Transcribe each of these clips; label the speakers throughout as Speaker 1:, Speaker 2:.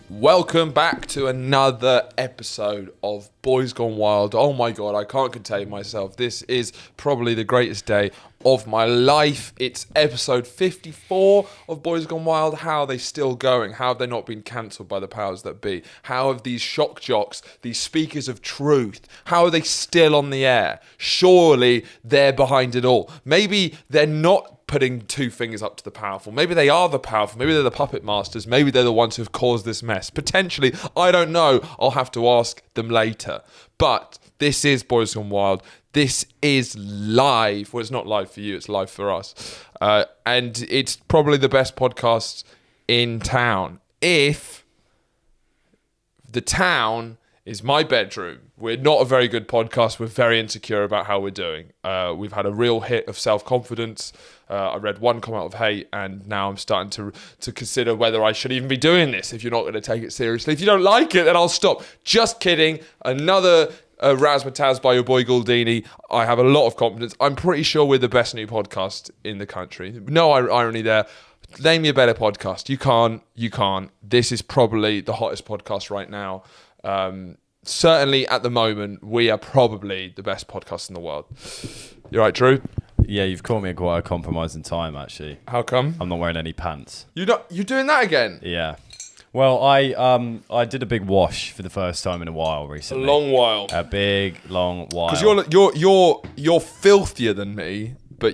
Speaker 1: Welcome back to another episode of Boys Gone Wild. Oh my god, I can't contain myself. This is probably the greatest day of my life. It's episode 54 of Boys Gone Wild. How are they still going? How have they not been cancelled by the powers that be? How have these shock jocks, these speakers of truth, how are they still on the air? Surely they're behind it all. Maybe they're not putting two fingers up to the powerful. Maybe they are the powerful. Maybe they're the puppet masters. Maybe they're the ones who've caused this mess. Potentially, I don't know. I'll have to ask them later. But this is Boys Gone Wild. This is live. Well, it's not live for you. It's live for us. And it's probably the best podcast in town. If the town is my bedroom. We're not a very good podcast. We're very insecure about how we're doing. We've had a real hit of self-confidence. I read one comment of hate, and now I'm starting to consider whether I should even be doing this if you're not going to take it seriously. If you don't like it, then I'll stop. Just kidding. Another razzmatazz by your boy Galdini. I have a lot of confidence. I'm pretty sure we're the best new podcast in the country. No irony there. Name me a better podcast. You can't. This is probably the hottest podcast right now. Certainly at the moment, we are probably the best podcast in the world. You right, Drew?
Speaker 2: Yeah, you've caught me at quite a compromising time, actually.
Speaker 1: How come?
Speaker 2: I'm not wearing any pants.
Speaker 1: You're doing that again?
Speaker 2: Yeah. Well, I did a big wash for the first time in a while recently.
Speaker 1: A long while.
Speaker 2: A big, long while.
Speaker 1: Because you're filthier than me, but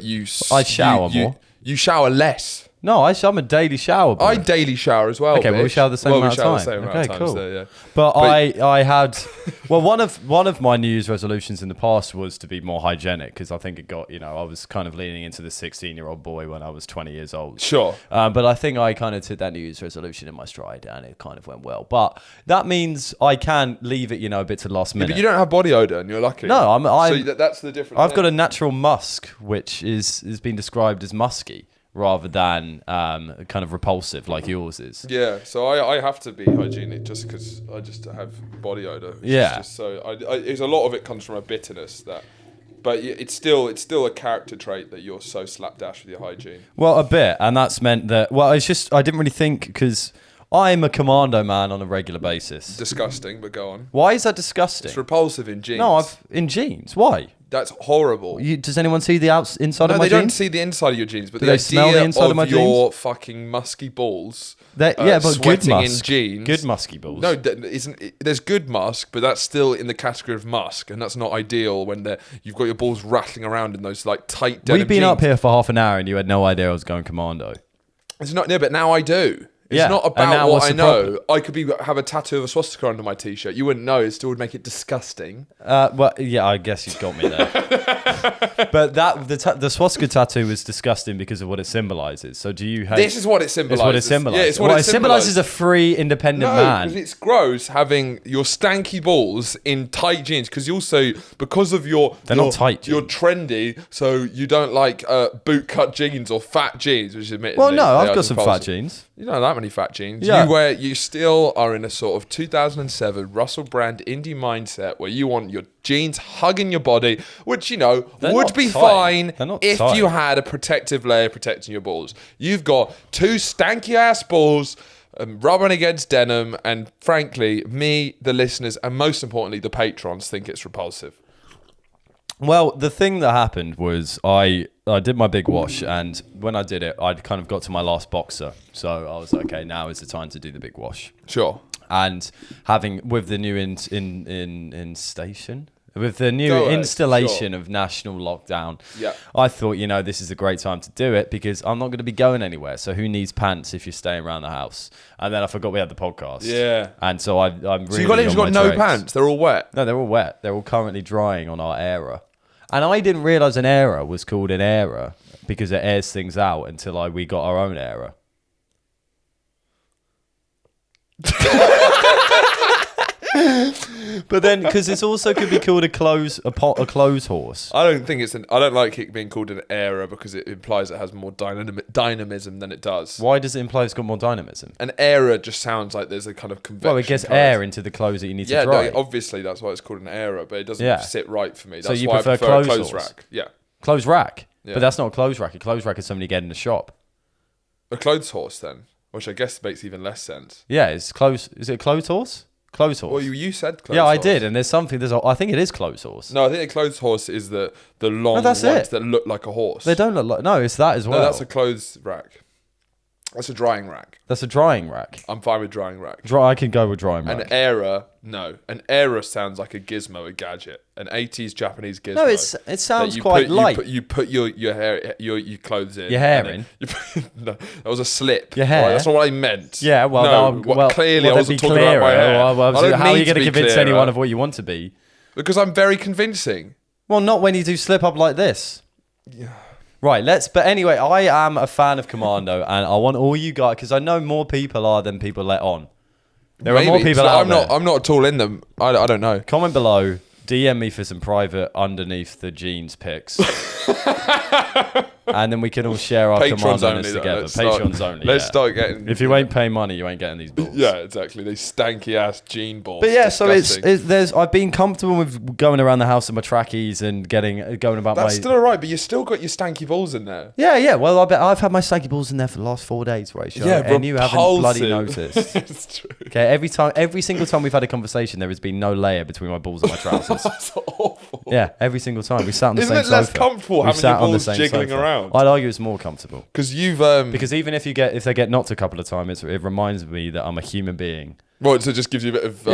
Speaker 2: I shower more.
Speaker 1: You shower less.
Speaker 2: No, I'm a daily shower boy.
Speaker 1: I daily shower as well.
Speaker 2: Okay, well, we shower the same amount of time.
Speaker 1: The same amount of time,
Speaker 2: cool.
Speaker 1: So, yeah.
Speaker 2: But I had, well, one of my New Year's resolutions in the past was to be more hygienic because I think it got, I was kind of leaning into the 16-year-old boy when I was 20 years old.
Speaker 1: Sure.
Speaker 2: But I think I kind of took that New Year's resolution in my stride and it kind of went well. But that means I can leave it, a bit to the last minute.
Speaker 1: Yeah, but you don't have body odor and you're lucky.
Speaker 2: No,
Speaker 1: so that's the difference.
Speaker 2: I've got a natural musk, which has been described as musky, rather than kind of repulsive like yours is.
Speaker 1: Yeah, so I have to be hygienic just because I just have body odor.
Speaker 2: Yeah.
Speaker 1: It's a lot of it comes from a bitterness but it's still a character trait that you're so slapdash with your hygiene.
Speaker 2: Well, a bit, and that's meant that. Well, I didn't really think because I'm a commando man on a regular basis.
Speaker 1: Disgusting, but go on.
Speaker 2: Why is that disgusting?
Speaker 1: It's repulsive in jeans.
Speaker 2: No, in jeans. Why?
Speaker 1: That's horrible.
Speaker 2: Does anyone see the inside of my jeans?
Speaker 1: No, they don't see the inside of your jeans, but
Speaker 2: do they smell the inside of my jeans?
Speaker 1: Your fucking musky balls.
Speaker 2: But good musk.
Speaker 1: In jeans.
Speaker 2: Good musky balls.
Speaker 1: No, there's good musk, but that's still in the category of musk, and that's not ideal when you've got your balls rattling around in those like tight denim
Speaker 2: We've been
Speaker 1: jeans.
Speaker 2: up here for half an hour, and you had no idea I was going commando.
Speaker 1: It's not. Yeah, but now I do. It's not about what I know. I could have a tattoo of a swastika under my t-shirt. You wouldn't know. It still would make it disgusting.
Speaker 2: Well, yeah, I guess you've got me there. But the swastika tattoo is disgusting because of what it symbolizes. So do you hate...
Speaker 1: This is what it symbolizes.
Speaker 2: It's what it symbolizes.
Speaker 1: Yeah, it's what it
Speaker 2: symbolizes a free, independent man.
Speaker 1: No, because it's gross having your stanky balls in tight jeans. Because because of your...
Speaker 2: They're not tight jeans.
Speaker 1: You're trendy, so you don't like boot-cut jeans or fat jeans, which is admittedly...
Speaker 2: Well, no, I've got some fat jeans.
Speaker 1: You don't have that many fat jeans.
Speaker 2: Yeah.
Speaker 1: You still are in a sort of 2007 Russell Brand indie mindset where you want your jeans hugging your body, which, would be fine if you had a protective layer protecting your balls. You've got two stanky ass balls rubbing against denim, and frankly, me, the listeners, and most importantly, the patrons think it's repulsive.
Speaker 2: Well, the thing that happened was I did my big wash, and when I did it, I'd kind of got to my last boxer. So I was like, okay, now is the time to do the big wash.
Speaker 1: Sure.
Speaker 2: And with the new installation of national lockdown, I thought, this is a great time to do it because I'm not going to be going anywhere. So who needs pants if you're staying around the house? And then I forgot we had the podcast.
Speaker 1: Yeah.
Speaker 2: And so I'm really
Speaker 1: So you've got no pants? They're all wet?
Speaker 2: No, they're all wet. They're all currently drying on our Aera. And I didn't realise an Aera was called an Aera because it airs things out until we got our own Aera. But then, because it also could be called a clothes horse.
Speaker 1: I don't like it being called an era because it implies it has more dynamism than it does.
Speaker 2: Why does it imply it's got more dynamism?
Speaker 1: An era just sounds like there's a kind of convection.
Speaker 2: Well, it gets air into the clothes that you need to dry.
Speaker 1: Yeah, obviously that's why it's called an era, but it doesn't sit right for me. That's
Speaker 2: so you
Speaker 1: why
Speaker 2: prefer
Speaker 1: I prefer a clothes rack. Yeah.
Speaker 2: Clothes rack?
Speaker 1: Yeah.
Speaker 2: But that's not a clothes rack. A clothes rack is something you get in the shop.
Speaker 1: A clothes horse then? Which I guess makes even less sense.
Speaker 2: Yeah, it's close. Is it clothes horse? Clothes horse.
Speaker 1: Well, you said clothes
Speaker 2: horse.
Speaker 1: Yeah,
Speaker 2: I did. And there's something. I think it is clothes horse.
Speaker 1: No, I think a clothes horse is the long ones that look like a horse.
Speaker 2: They don't look like. No, it's that as well.
Speaker 1: No, that's a clothes rack. That's a drying rack.
Speaker 2: That's a drying rack.
Speaker 1: I'm fine with drying rack.
Speaker 2: I can go with drying rack.
Speaker 1: An era, no. An era sounds like a gizmo, a gadget. An 80s Japanese gizmo.
Speaker 2: No, it sounds quite light.
Speaker 1: You put your hair, your clothes in.
Speaker 2: Your hair in?
Speaker 1: No, that was a slip.
Speaker 2: Your hair?
Speaker 1: Right, that's not what I meant.
Speaker 2: Yeah, well,
Speaker 1: clearly I wasn't talking about my hair.
Speaker 2: How are you going to convince anyone of what you want to be?
Speaker 1: Because I'm very convincing.
Speaker 2: Well, not when you do slip up like this. Yeah. Right, but anyway, I am a fan of Commando, and I want all you guys, because I know more people are than people let on. There are more people out there.
Speaker 1: I'm not at all in them. I don't know.
Speaker 2: Comment below, DM me for some private underneath the jeans pics. And then we can all share our Commandos together. Patrons only.
Speaker 1: Let's start getting...
Speaker 2: If you ain't paying money, you ain't getting these balls.
Speaker 1: Yeah, exactly. These stanky ass jean balls.
Speaker 2: But yeah, so I've been comfortable with going around the house in my trackies and going about
Speaker 1: That's still alright, but you still got your stanky balls in there.
Speaker 2: Yeah. Well, I've had my stanky balls in there for the last 4 days, Rachel.
Speaker 1: Yeah,
Speaker 2: and you haven't bloody noticed.
Speaker 1: It's true.
Speaker 2: Okay, every single time we've had a conversation, there has been no layer between my balls and my trousers.
Speaker 1: That's awful.
Speaker 2: Yeah, every single time we sat on the same sofa.
Speaker 1: Isn't it less comfortable having your balls jiggling around?
Speaker 2: I'd argue it's more comfortable
Speaker 1: because
Speaker 2: even if they get knocked a couple of times, it reminds me that I'm a human being.
Speaker 1: Well, so it just gives you a bit of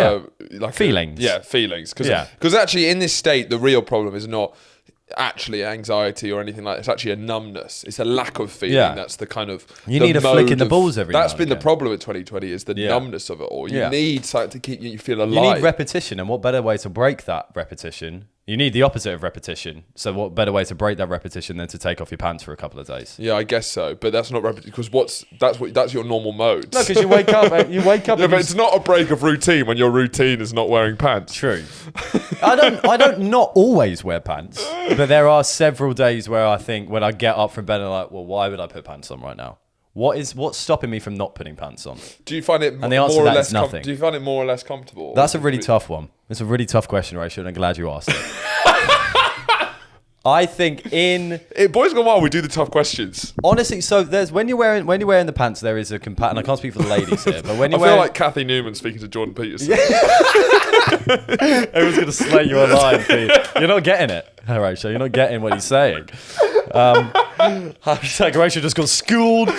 Speaker 1: like
Speaker 2: feelings.
Speaker 1: Feelings. Because actually, in this state, the real problem is not actually anxiety or anything like that. It's actually a numbness. It's a lack of feeling.
Speaker 2: Yeah.
Speaker 1: That's the kind of
Speaker 2: you need a flick in the balls every.
Speaker 1: That's been the problem with 2020 is the numbness of it all. You need something to keep you feel alive.
Speaker 2: You need repetition, and what better way to break that repetition? You need the opposite of repetition. So what better way to break that repetition than to take off your pants for a couple of days?
Speaker 1: Yeah, I guess so. But that's not repetition because that's your normal mode.
Speaker 2: No, because you wake up.
Speaker 1: Yeah, but it's not a break of routine when your routine is not wearing pants.
Speaker 2: True. I don't not always wear pants, but there are several days where I think when I get up from bed and I'm like, well, why would I put pants on right now? What's stopping me from not putting pants on?
Speaker 1: Do you find it
Speaker 2: and the answer
Speaker 1: more
Speaker 2: to
Speaker 1: or
Speaker 2: that
Speaker 1: less
Speaker 2: is nothing.
Speaker 1: Do you find it more or less comfortable?
Speaker 2: That's a really tough one. It's a really tough question, Rachel, and I'm glad you asked it. I think
Speaker 1: Boys Gone Wild, we do the tough questions.
Speaker 2: Honestly, so there's when you're wearing the pants, there is a and I can't speak for the ladies here, but when you
Speaker 1: I feel like Kathy Newman speaking to Jordan Peterson.
Speaker 2: Everyone's gonna slay you alive. You're not getting it, Rachel. You're not getting what he's saying. Rachel just got schooled.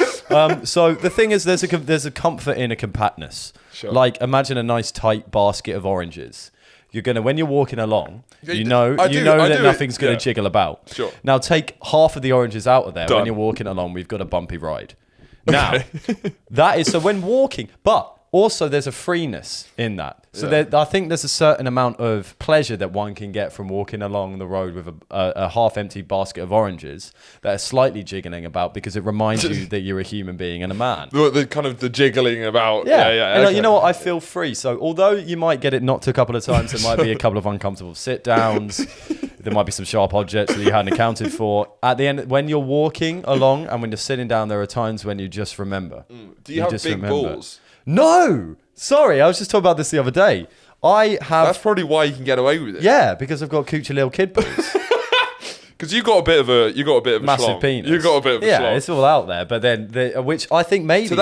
Speaker 2: So the thing is, there's a comfort in a compactness.
Speaker 1: Sure.
Speaker 2: Like imagine a nice tight basket of oranges. You're gonna when you're walking along, you know that nothing's gonna jiggle about.
Speaker 1: Sure.
Speaker 2: Now take half of the oranges out of there. Done. When you're walking along, we've got a bumpy ride. Now, that is so when walking, but also there's a freeness in that. So I think there's a certain amount of pleasure that one can get from walking along the road with a half-empty basket of oranges that are slightly jiggling about because it reminds you that you're a human being and a man.
Speaker 1: The kind of the jiggling about.
Speaker 2: Yeah. And okay. You know what? I feel free. So although you might get it knocked a couple of times, there might be a couple of uncomfortable sit-downs. There might be some sharp objects that you hadn't accounted for. At the end, when you're walking along and when you're sitting down, there are times when you just remember.
Speaker 1: Do you have big balls?
Speaker 2: No! Sorry, I was just talking about this the other day.
Speaker 1: That's probably why you can get away with it.
Speaker 2: Yeah, because I've got coochie little kid balls.
Speaker 1: Because you got a bit of a
Speaker 2: massive penis.
Speaker 1: You got a bit of a schlong.
Speaker 2: It's all out there. But then, which I think maybe.
Speaker 1: So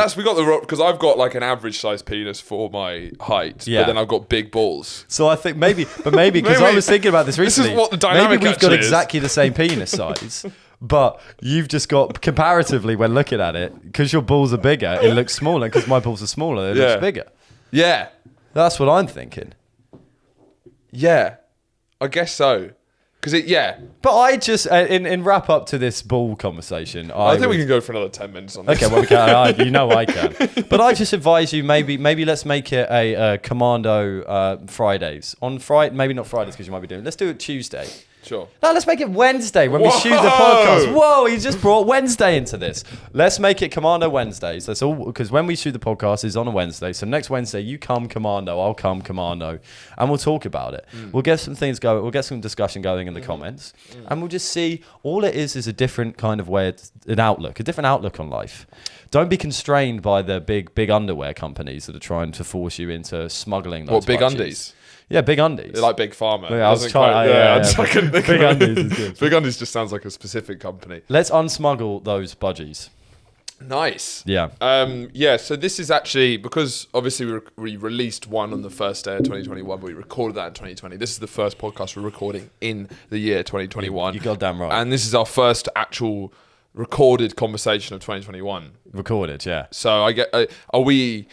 Speaker 1: because I've got like an average sized penis for my height. Yeah. But then I've got big balls.
Speaker 2: So I think maybe because I was thinking about this recently.
Speaker 1: This is what the dynamic
Speaker 2: maybe we've got exactly the same penis size. But you've just got, comparatively, when looking at it, because your balls are bigger, it looks smaller. Because my balls are smaller, it looks bigger.
Speaker 1: Yeah.
Speaker 2: That's what I'm thinking.
Speaker 1: Yeah. I guess so.
Speaker 2: But I just, in wrap up to this ball conversation,
Speaker 1: I think we can go for another 10 minutes on this.
Speaker 2: Okay, well, we can. I can. But I just advise you, maybe let's make it a Commando Fridays. On Friday, maybe not Fridays because you might be doing it. Let's do it Tuesday.
Speaker 1: Sure.
Speaker 2: No, let's make it Wednesday when we shoot the podcast. Whoa, he just brought Wednesday into this. Let's make it Commando Wednesdays. That's all, because when we shoot the podcast is on a Wednesday. So next Wednesday, you come Commando, I'll come Commando, and we'll talk about it. We'll get some things going. We'll get some discussion going in the comments, and we'll just see. All it is a different kind of way, a different outlook on life. Don't be constrained by the big underwear companies that are trying to force you into smuggling those.
Speaker 1: What, big
Speaker 2: budgies.
Speaker 1: undies?
Speaker 2: Yeah, big undies.
Speaker 1: They're like Big Pharma.
Speaker 2: Yeah, I was trying. Big undies is good.
Speaker 1: Big undies just sounds like a specific company.
Speaker 2: Let's unsmuggle those budgies.
Speaker 1: Nice.
Speaker 2: Yeah.
Speaker 1: So this is actually, because obviously we released one on the first day of 2021, but we recorded that in 2020. This is the first podcast we're recording in the year 2021.
Speaker 2: You goddamn right.
Speaker 1: And this is our first actual recorded conversation of 2021.
Speaker 2: Recorded, yeah.
Speaker 1: So is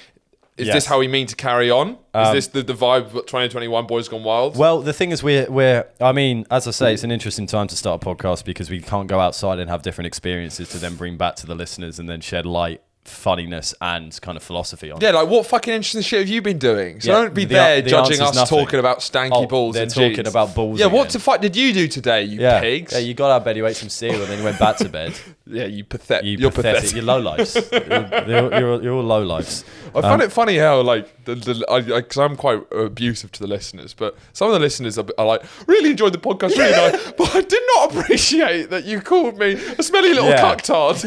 Speaker 2: Yes.
Speaker 1: this how we mean to carry on? Is this the vibe of 2021 Boys Gone Wild?
Speaker 2: Well, the thing is, I mean, as I say, it's an interesting time to start a podcast because we can't go outside and have different experiences to then bring back to the listeners and then shed light, funniness, and kind of philosophy on.
Speaker 1: Yeah, like what fucking interesting shit have you been doing? So
Speaker 2: Yeah,
Speaker 1: don't be
Speaker 2: the
Speaker 1: there
Speaker 2: answer's
Speaker 1: judging us
Speaker 2: nothing.
Speaker 1: talking about stanky balls
Speaker 2: They're
Speaker 1: and
Speaker 2: talking
Speaker 1: jeans.
Speaker 2: about balls.
Speaker 1: Yeah, what
Speaker 2: again.
Speaker 1: the fuck did you do today, you pigs?
Speaker 2: Yeah, you got out of bed, you ate some cereal, and then you went back to bed.
Speaker 1: Yeah, you're pathetic.
Speaker 2: You're You're low lives. You're all low lives.
Speaker 1: I find it funny how, like, because I'm quite abusive to the listeners, but some of the listeners are like, really enjoyed the podcast, really nice, but I did not appreciate that you called me a smelly little cucktard.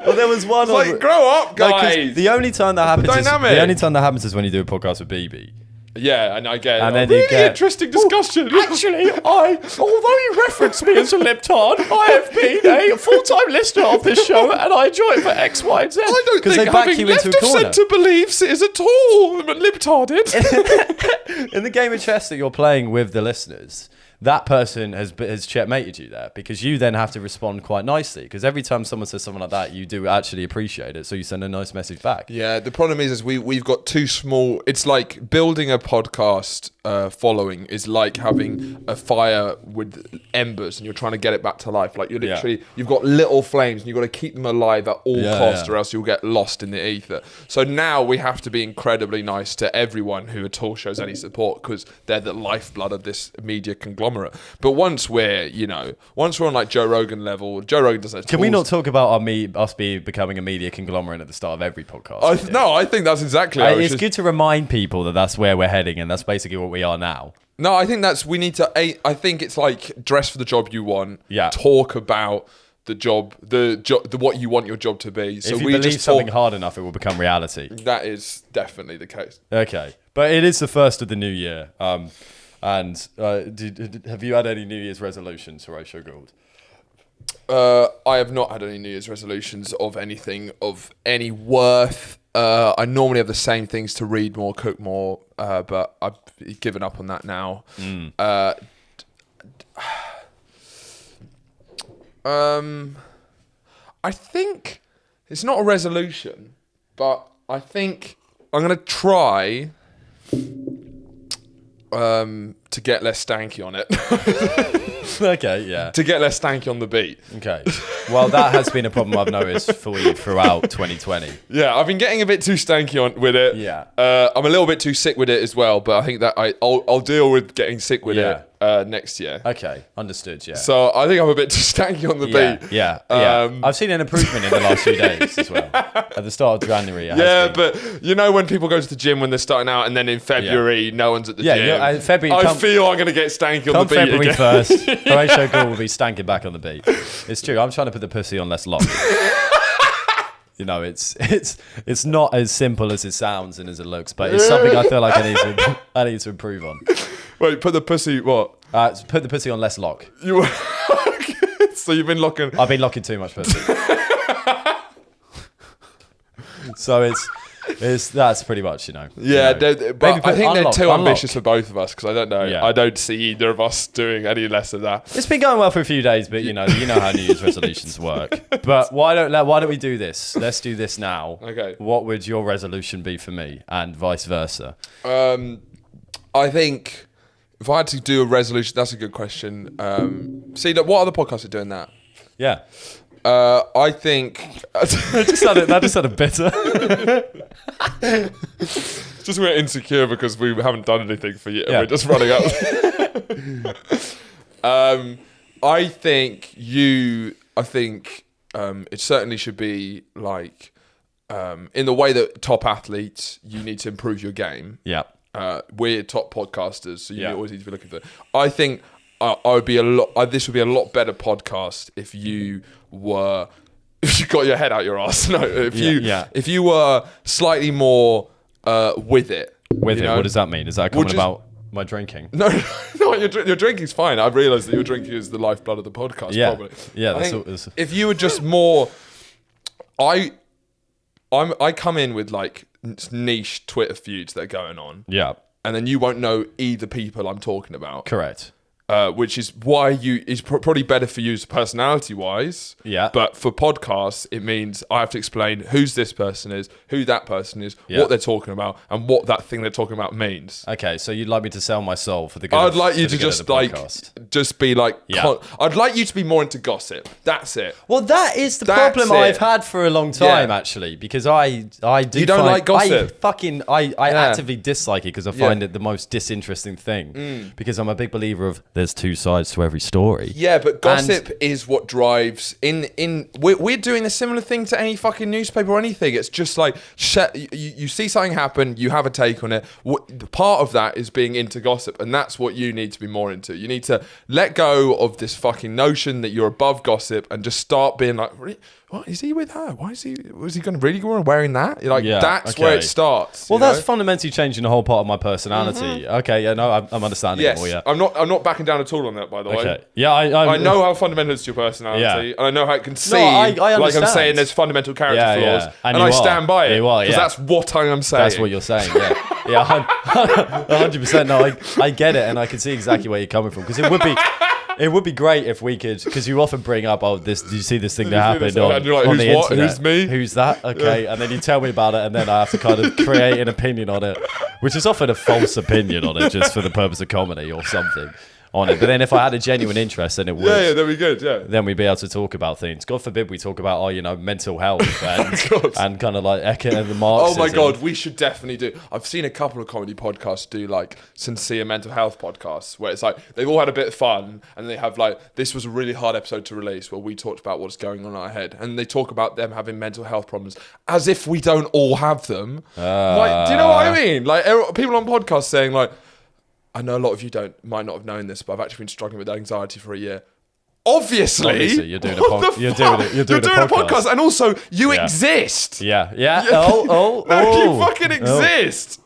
Speaker 2: Well, there was one.
Speaker 1: Like, grow up, guys.
Speaker 2: The only time that happens. Is when you do a podcast with BB.
Speaker 1: Yeah, and I get
Speaker 2: And then
Speaker 1: really
Speaker 2: you get-
Speaker 1: interesting discussion.
Speaker 3: Actually, although you reference me as a libtard, I have been a full-time listener of this show, and I enjoy it for X, Y, and Z.
Speaker 1: I don't
Speaker 2: 'Cause
Speaker 1: think
Speaker 2: they back
Speaker 1: having
Speaker 2: you into a corner.
Speaker 1: left-of-centre beliefs is at all libtarded.
Speaker 2: In the game of chess that you're playing with the listeners, that person has checkmated you there because you then have to respond quite nicely. Because every time someone says something like that, you do actually appreciate it, so you send a nice message back.
Speaker 1: Yeah, the problem is we've got too small. It's like building a podcast following is like having a fire with embers and you're trying to get it back to life. Like you've got little flames and you've got to keep them alive at all costs or else you'll get lost in the ether. So now we have to be incredibly nice to everyone who at all shows any support because they're the lifeblood of this media conglomerate. But once we're on like Joe Rogan level, Joe Rogan doesn't have
Speaker 2: Can we
Speaker 1: tools.
Speaker 2: not talk about us becoming a media conglomerate at the start of every podcast?
Speaker 1: I think that's exactly how
Speaker 2: It's good to remind people that that's where we're heading, and that's basically what we are now.
Speaker 1: No, I think we need to. I think it's like dress for the job you want.
Speaker 2: Yeah.
Speaker 1: Talk about the job, the what you want your job to be. So
Speaker 2: if you
Speaker 1: we
Speaker 2: believe
Speaker 1: just
Speaker 2: something
Speaker 1: talk.
Speaker 2: hard enough, it will become reality.
Speaker 1: That is definitely the case.
Speaker 2: Okay, but it is the first of the new year. And have you had any New Year's resolutions, Horatio Gould?
Speaker 1: I have not had any New Year's resolutions of anything of any worth. I normally have the same things to read more, cook more, but I've given up on that now. I think it's not a resolution, but I think I'm going to try to get less stanky on it.
Speaker 2: Okay, yeah.
Speaker 1: To get less stanky on the beat.
Speaker 2: Okay. Well, that has been a problem I've noticed for you throughout 2020.
Speaker 1: Yeah, I've been getting a bit too stanky with it.
Speaker 2: Yeah.
Speaker 1: I'm a little bit too sick with it as well, but I think that I'll deal with getting sick with it next year.
Speaker 2: Okay, understood, yeah.
Speaker 1: So I think I'm a bit too stanky on the beat.
Speaker 2: Yeah. I've seen an improvement in the last few days as well. At the start of January, it has been.
Speaker 1: But you know when people go to the gym when they're starting out and then in February no one's at the gym.
Speaker 2: Yeah, February.
Speaker 1: I feel I'm going to get stanky on
Speaker 2: Come
Speaker 1: the beat
Speaker 2: February
Speaker 1: again.
Speaker 2: 1st, Horatio Gould will be stanking back on the beat. It's true. I'm trying to put the pussy on less lock. You know, it's not as simple as it sounds and as it looks, but it's something I feel like I need to improve on.
Speaker 1: Wait, put the pussy what?
Speaker 2: Put the pussy on less lock.
Speaker 1: So you've been locking.
Speaker 2: I've been locking too much pussy. So that's pretty much,
Speaker 1: Yeah,
Speaker 2: you know.
Speaker 1: but I think they're too
Speaker 2: unlock.
Speaker 1: ambitious for both of us because I don't know.
Speaker 2: Yeah.
Speaker 1: I don't see either of us doing any less of that.
Speaker 2: It's been going well for a few days, but you know how New Year's resolutions work. But why don't we do this? Let's do this now.
Speaker 1: Okay.
Speaker 2: What would your resolution be for me, and vice versa?
Speaker 1: I think if I had to do a resolution, that's a good question. See, what other podcasts are doing that?
Speaker 2: Yeah.
Speaker 1: I think
Speaker 2: That just sounded bitter.
Speaker 1: just we're insecure because we haven't done anything for years.
Speaker 2: Yeah.
Speaker 1: We're just running up. I think it certainly should be like in the way that top athletes, you need to improve your game.
Speaker 2: Yeah.
Speaker 1: We're top podcasters, so you
Speaker 2: Yeah.
Speaker 1: always need to be looking for. I think I would be a lot. This would be a lot better podcast if you got your head out your ass. No, if you were slightly more with it.
Speaker 2: With
Speaker 1: you
Speaker 2: it,
Speaker 1: know?
Speaker 2: what does that mean? Is that comment
Speaker 1: just-
Speaker 2: about my drinking?
Speaker 1: No, your drinking's fine. I've realised that your drinking is the lifeblood of the podcast.
Speaker 2: Yeah.
Speaker 1: Probably.
Speaker 2: Yeah,
Speaker 1: I
Speaker 2: that's
Speaker 1: think
Speaker 2: all- that's-
Speaker 1: if you were just more. I come in with like niche Twitter feuds that are going on,
Speaker 2: Yeah.
Speaker 1: and then you won't know either people I'm talking about.
Speaker 2: Correct.
Speaker 1: Which is why it's probably better for you personality wise.
Speaker 2: Yeah.
Speaker 1: But for podcasts, it means I have to explain who's this person is, who that person is,
Speaker 2: Yeah.
Speaker 1: what they're talking about, and what that thing they're talking about means.
Speaker 2: Okay, so you'd like me to sell my soul for the good.
Speaker 1: I'd like you
Speaker 2: for the
Speaker 1: to
Speaker 2: good of
Speaker 1: just
Speaker 2: the
Speaker 1: like,
Speaker 2: podcast.
Speaker 1: just be like,
Speaker 2: Yeah.
Speaker 1: I'd like you to be more into gossip. That's it.
Speaker 2: Well, that is the
Speaker 1: That's
Speaker 2: problem
Speaker 1: it.
Speaker 2: I've had for a long time,
Speaker 1: Yeah.
Speaker 2: actually, because I do.
Speaker 1: You don't
Speaker 2: find,
Speaker 1: like gossip?
Speaker 2: I actively dislike it because I find it the most disinteresting thing.
Speaker 1: Mm.
Speaker 2: Because I'm a big believer of there's two sides to every story.
Speaker 1: Yeah, but gossip is what drives we're doing a similar thing to any fucking newspaper or anything. It's just like you see something happen, you have a take on it. Part of that is being into gossip, and that's what you need to be more into. You need to let go of this fucking notion that you're above gossip and just start being like, what is he with her? Why is he? Was he going to really go on wearing that? You're like,
Speaker 2: Yeah,
Speaker 1: that's where
Speaker 2: okay.
Speaker 1: it starts.
Speaker 2: Well,
Speaker 1: you know?
Speaker 2: that's fundamentally changing the whole part of my personality. Okay, yeah, no, I'm understanding
Speaker 1: yes.
Speaker 2: it more. Yeah,
Speaker 1: I'm not backing down at all on that. By the way.
Speaker 2: okay, yeah,
Speaker 1: I know how fundamental it's to your personality,
Speaker 2: Yeah.
Speaker 1: and I know how it can seem
Speaker 2: I
Speaker 1: like I'm
Speaker 2: understand.
Speaker 1: saying there's fundamental character
Speaker 2: Yeah,
Speaker 1: flaws,
Speaker 2: yeah.
Speaker 1: and
Speaker 2: And
Speaker 1: I
Speaker 2: you are.
Speaker 1: stand by it
Speaker 2: You are,
Speaker 1: because
Speaker 2: yeah.
Speaker 1: that's what I am saying.
Speaker 2: that's what you're saying. Yeah, yeah, 100%. No, I get it, and I can see exactly where you're coming from because it would be great if we could, because you often bring up, do you see this thing that happened on,
Speaker 1: And you're like,
Speaker 2: on
Speaker 1: who's
Speaker 2: the
Speaker 1: what?
Speaker 2: internet?
Speaker 1: Who's me?
Speaker 2: Who's that? Okay, and then you tell me about it, and then I have to kind of create an opinion on it, which is often a false opinion on it, just for the purpose of comedy or something on it. But then if I had a genuine interest, then it would.
Speaker 1: Yeah, that'd be good. Yeah.
Speaker 2: Then we'd be able to talk about things. God forbid we talk about, mental health and kind of like and the
Speaker 1: Oh
Speaker 2: Marxism.
Speaker 1: my god, we should definitely do. I've seen a couple of comedy podcasts do like sincere mental health podcasts where it's like they've all had a bit of fun and they have like, this was a really hard episode to release where we talked about what's going on in our head, and they talk about them having mental health problems as if we don't all have them. Like, do you know what I mean? Like people on podcasts saying like, I know a lot of you might not have known this, but I've actually been struggling with anxiety for a year. Obviously,
Speaker 2: you're doing a
Speaker 1: what the
Speaker 2: you're
Speaker 1: fuck?
Speaker 2: doing
Speaker 1: You're doing a podcast, and also you
Speaker 2: Yeah.
Speaker 1: exist.
Speaker 2: Yeah.
Speaker 1: No,
Speaker 2: Oh.
Speaker 1: you fucking exist.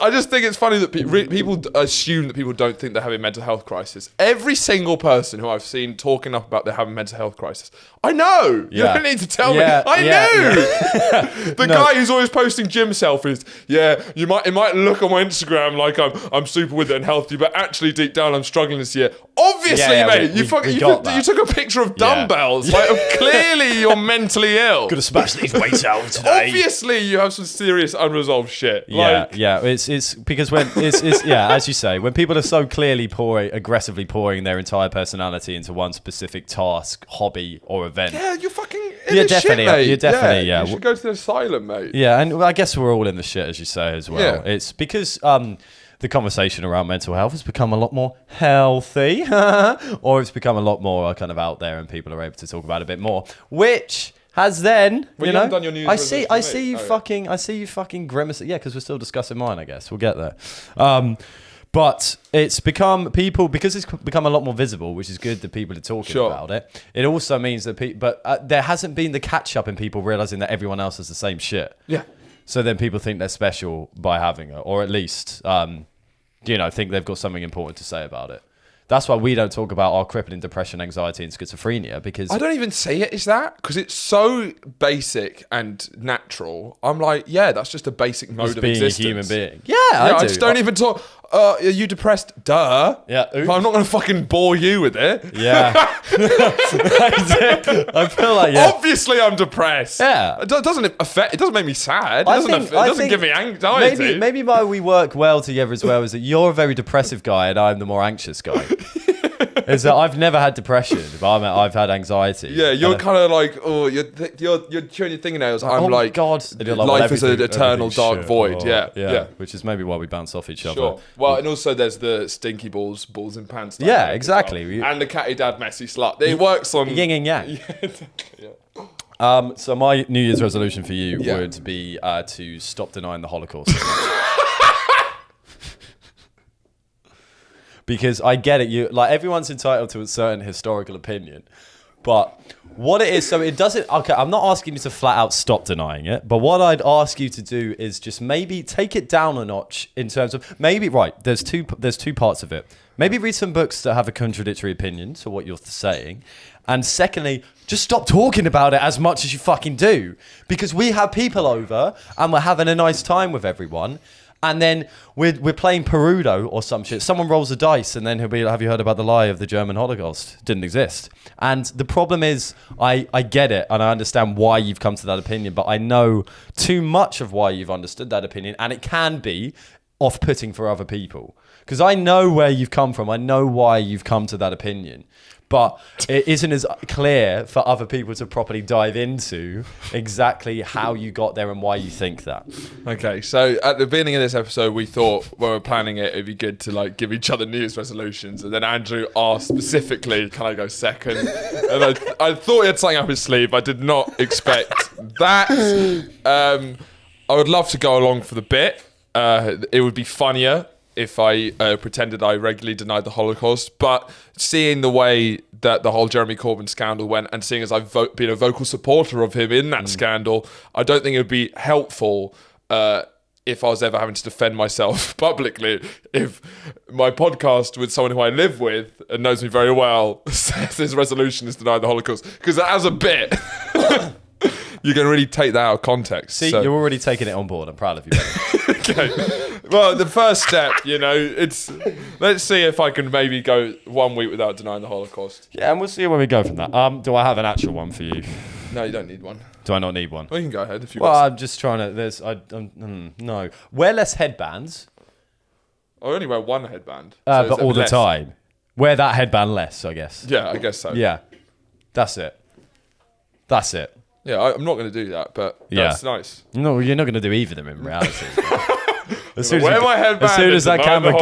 Speaker 1: I just think it's funny that people assume that people don't think they're having mental health crisis. Every single person who I've seen talking up about they're having mental health crisis, I know. You
Speaker 2: Yeah.
Speaker 1: don't need to tell me.
Speaker 2: Yeah,
Speaker 1: I
Speaker 2: yeah,
Speaker 1: knew. The guy who's always posting gym selfies. Yeah, it might look on my Instagram like I'm super with it and healthy, but actually deep down I'm struggling this year. Obviously,
Speaker 2: Yeah,
Speaker 1: mate,
Speaker 2: we got that.
Speaker 1: you took a picture of dumbbells. Like clearly you're mentally ill.
Speaker 2: Gonna smash these weights out today.
Speaker 1: Obviously, you have some serious unresolved shit.
Speaker 2: Yeah, it's because when it's as you say, when people are so clearly aggressively pouring their entire personality into one specific task, hobby, or event.
Speaker 1: Yeah, you're fucking in
Speaker 2: You're
Speaker 1: the
Speaker 2: definitely-
Speaker 1: shit, mate.
Speaker 2: you're definitely, yeah.
Speaker 1: You should go to the asylum, mate.
Speaker 2: Yeah, and I guess we're all in the shit, as you say, as well.
Speaker 1: Yeah.
Speaker 2: It's because the conversation around mental health has become a lot more healthy, or it's become a lot more kind of out there, and people are able to talk about it a bit more, which has then,
Speaker 1: Well, you haven't done your New Year's resolution,
Speaker 2: I
Speaker 1: mate.
Speaker 2: see you
Speaker 1: Oh, yeah.
Speaker 2: fucking grimacing. Yeah, because we're still discussing mine. I guess we'll get there. But it's become because it's become a lot more visible, which is good that people are talking
Speaker 1: Sure.
Speaker 2: about it. It also means that there hasn't been the catch up in people realizing that everyone else has the same shit.
Speaker 1: Yeah.
Speaker 2: So then people think they're special by having it, or at least, think they've got something important to say about it. That's why we don't talk about our crippling depression, anxiety, and schizophrenia, because
Speaker 1: I don't even see it as that because it's so basic and natural. I'm like, yeah, that's just a basic mode of
Speaker 2: being
Speaker 1: existence.
Speaker 2: a human being. Yeah,
Speaker 1: I
Speaker 2: do.
Speaker 1: just don't even talk. Are you depressed? Duh.
Speaker 2: Yeah.
Speaker 1: But I'm not going to fucking bore you with it.
Speaker 2: Yeah. I feel like, yeah.
Speaker 1: Obviously, I'm depressed.
Speaker 2: Yeah.
Speaker 1: It doesn't make me sad. It
Speaker 2: I
Speaker 1: doesn't,
Speaker 2: think-
Speaker 1: it
Speaker 2: I
Speaker 1: doesn't
Speaker 2: think
Speaker 1: give me anxiety.
Speaker 2: Maybe why we work well together as well is that you're a very depressive guy and I'm the more anxious guy. Is that I've never had depression, but I've had anxiety.
Speaker 1: Yeah, you're
Speaker 2: And
Speaker 1: kind of like, oh, you're chewing your fingernails. I'm
Speaker 2: oh
Speaker 1: like,
Speaker 2: God. And you're like, well,
Speaker 1: life is an
Speaker 2: everything-
Speaker 1: eternal
Speaker 2: everything's
Speaker 1: dark
Speaker 2: shit.
Speaker 1: void.
Speaker 2: Oh,
Speaker 1: Yeah.
Speaker 2: Which is maybe why we bounce off each other.
Speaker 1: Sure. Well, and also there's the stinky balls in pants.
Speaker 2: Yeah,
Speaker 1: dynamic as
Speaker 2: exactly.
Speaker 1: well. And the catty dad messy slut. It works on
Speaker 2: Yin and yang.
Speaker 1: Yeah.
Speaker 2: So my New Year's resolution for you
Speaker 1: Yeah.
Speaker 2: would be to stop denying the Holocaust. Because I get it, everyone's entitled to a certain historical opinion, but what it is, so it doesn't. Okay, I'm not asking you to flat out stop denying it, but what I'd ask you to do is just maybe take it down a notch in terms of maybe right. There's two parts of it. Maybe read some books that have a contradictory opinion to what you're saying. And secondly, just stop talking about it as much as you fucking do. Because we have people over and we're having a nice time with everyone. And then we're playing Perudo or some shit. Someone rolls a dice and then he'll be like, have you heard about the lie of the German Holocaust? Didn't exist. And the problem is, I get it and I understand why you've come to that opinion, but I know too much of why you've understood that opinion, and it can be off-putting for other people. Because I know where you've come from. I know why you've come to that opinion. But it isn't as clear for other people to properly dive into exactly how you got there and why you think that.
Speaker 1: Okay, so at the beginning of this episode, we thought when we were planning it, it'd be good to like give each other New Year's resolutions. And then Andrew asked specifically, can I go second? And I thought he had something up his sleeve. I did not expect that. I would love to go along for the bit. It would be funnier if I pretended I regularly denied the Holocaust, but seeing the way that the whole Jeremy Corbyn scandal went, and seeing as I've been a vocal supporter of him in that scandal, I don't think it would be helpful if I was ever having to defend myself publicly, if my podcast with someone who I live with and knows me very well says his resolution is deny the Holocaust, because as a bit... You can really take that out of context.
Speaker 2: See, you're already taking it on board. I'm proud of you, buddy.
Speaker 1: Okay. Well, the first step, it's... Let's see if I can maybe go 1 week without denying the Holocaust.
Speaker 2: Yeah, and we'll see where we go from that. Do I have an actual one for you?
Speaker 1: No, you don't need one.
Speaker 2: Do I not need one?
Speaker 1: Well, you can go ahead if you
Speaker 2: want.
Speaker 1: want.
Speaker 2: Well, I'm just trying to... no. Wear less headbands.
Speaker 1: I only wear one headband.
Speaker 2: But all the time. Wear that headband less, I guess.
Speaker 1: Yeah, I guess so.
Speaker 2: Yeah. That's it.
Speaker 1: Yeah, I'm not going to do that, but that's nice.
Speaker 2: No, you're not going to do either of them in reality. As soon as that camera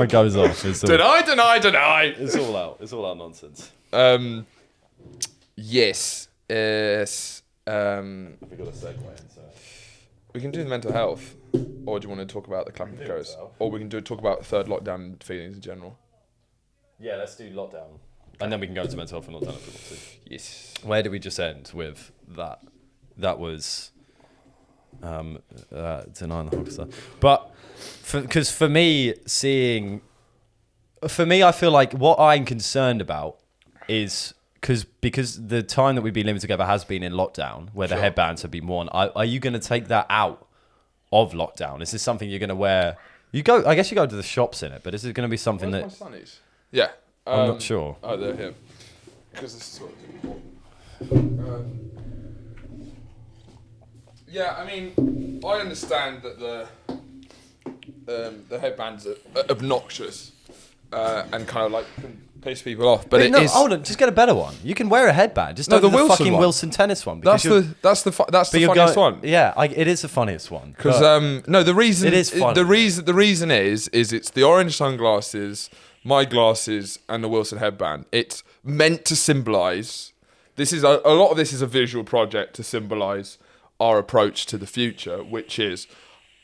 Speaker 2: goes off, it's all,
Speaker 1: deny.
Speaker 2: It's all out. It's all out nonsense.
Speaker 1: Yes. Yes.
Speaker 2: Have we got a segue in, so?
Speaker 1: We can do mental health, or do you want to talk about the clapping of goes, or we can talk about third lockdown feelings in general.
Speaker 2: Yeah, let's do lockdown. And then we can go into mental health and lockdown if we want to.
Speaker 1: Yes.
Speaker 2: Where did we just end with that? That was denying the Holocaust. But because for me, I feel like what I'm concerned about is because the time that we've been living together has been in lockdown, where the headbands have been worn. Are you going to take that out of lockdown? Is this something you're going to wear? I guess you go to the shops in it, but is it going to be something
Speaker 1: Where's my sunnies? Yeah.
Speaker 2: I'm not sure.
Speaker 1: Oh, they're here. Because this is what it's important. Yeah, I mean, I understand that the headbands are obnoxious and kind of like can piss people off, but
Speaker 2: hold on, just get a better one. You can wear a headband, just don't do the
Speaker 1: Wilson
Speaker 2: fucking
Speaker 1: one.
Speaker 2: Wilson tennis one.
Speaker 1: That's the funniest one.
Speaker 2: Yeah, it is the funniest one.
Speaker 1: Because the reason
Speaker 2: it is funny.
Speaker 1: The reason is it's the orange sunglasses, my glasses, and the Wilson headband. It's meant to symbolise. This is a lot of this is a visual project to symbolise our approach to the future, which is,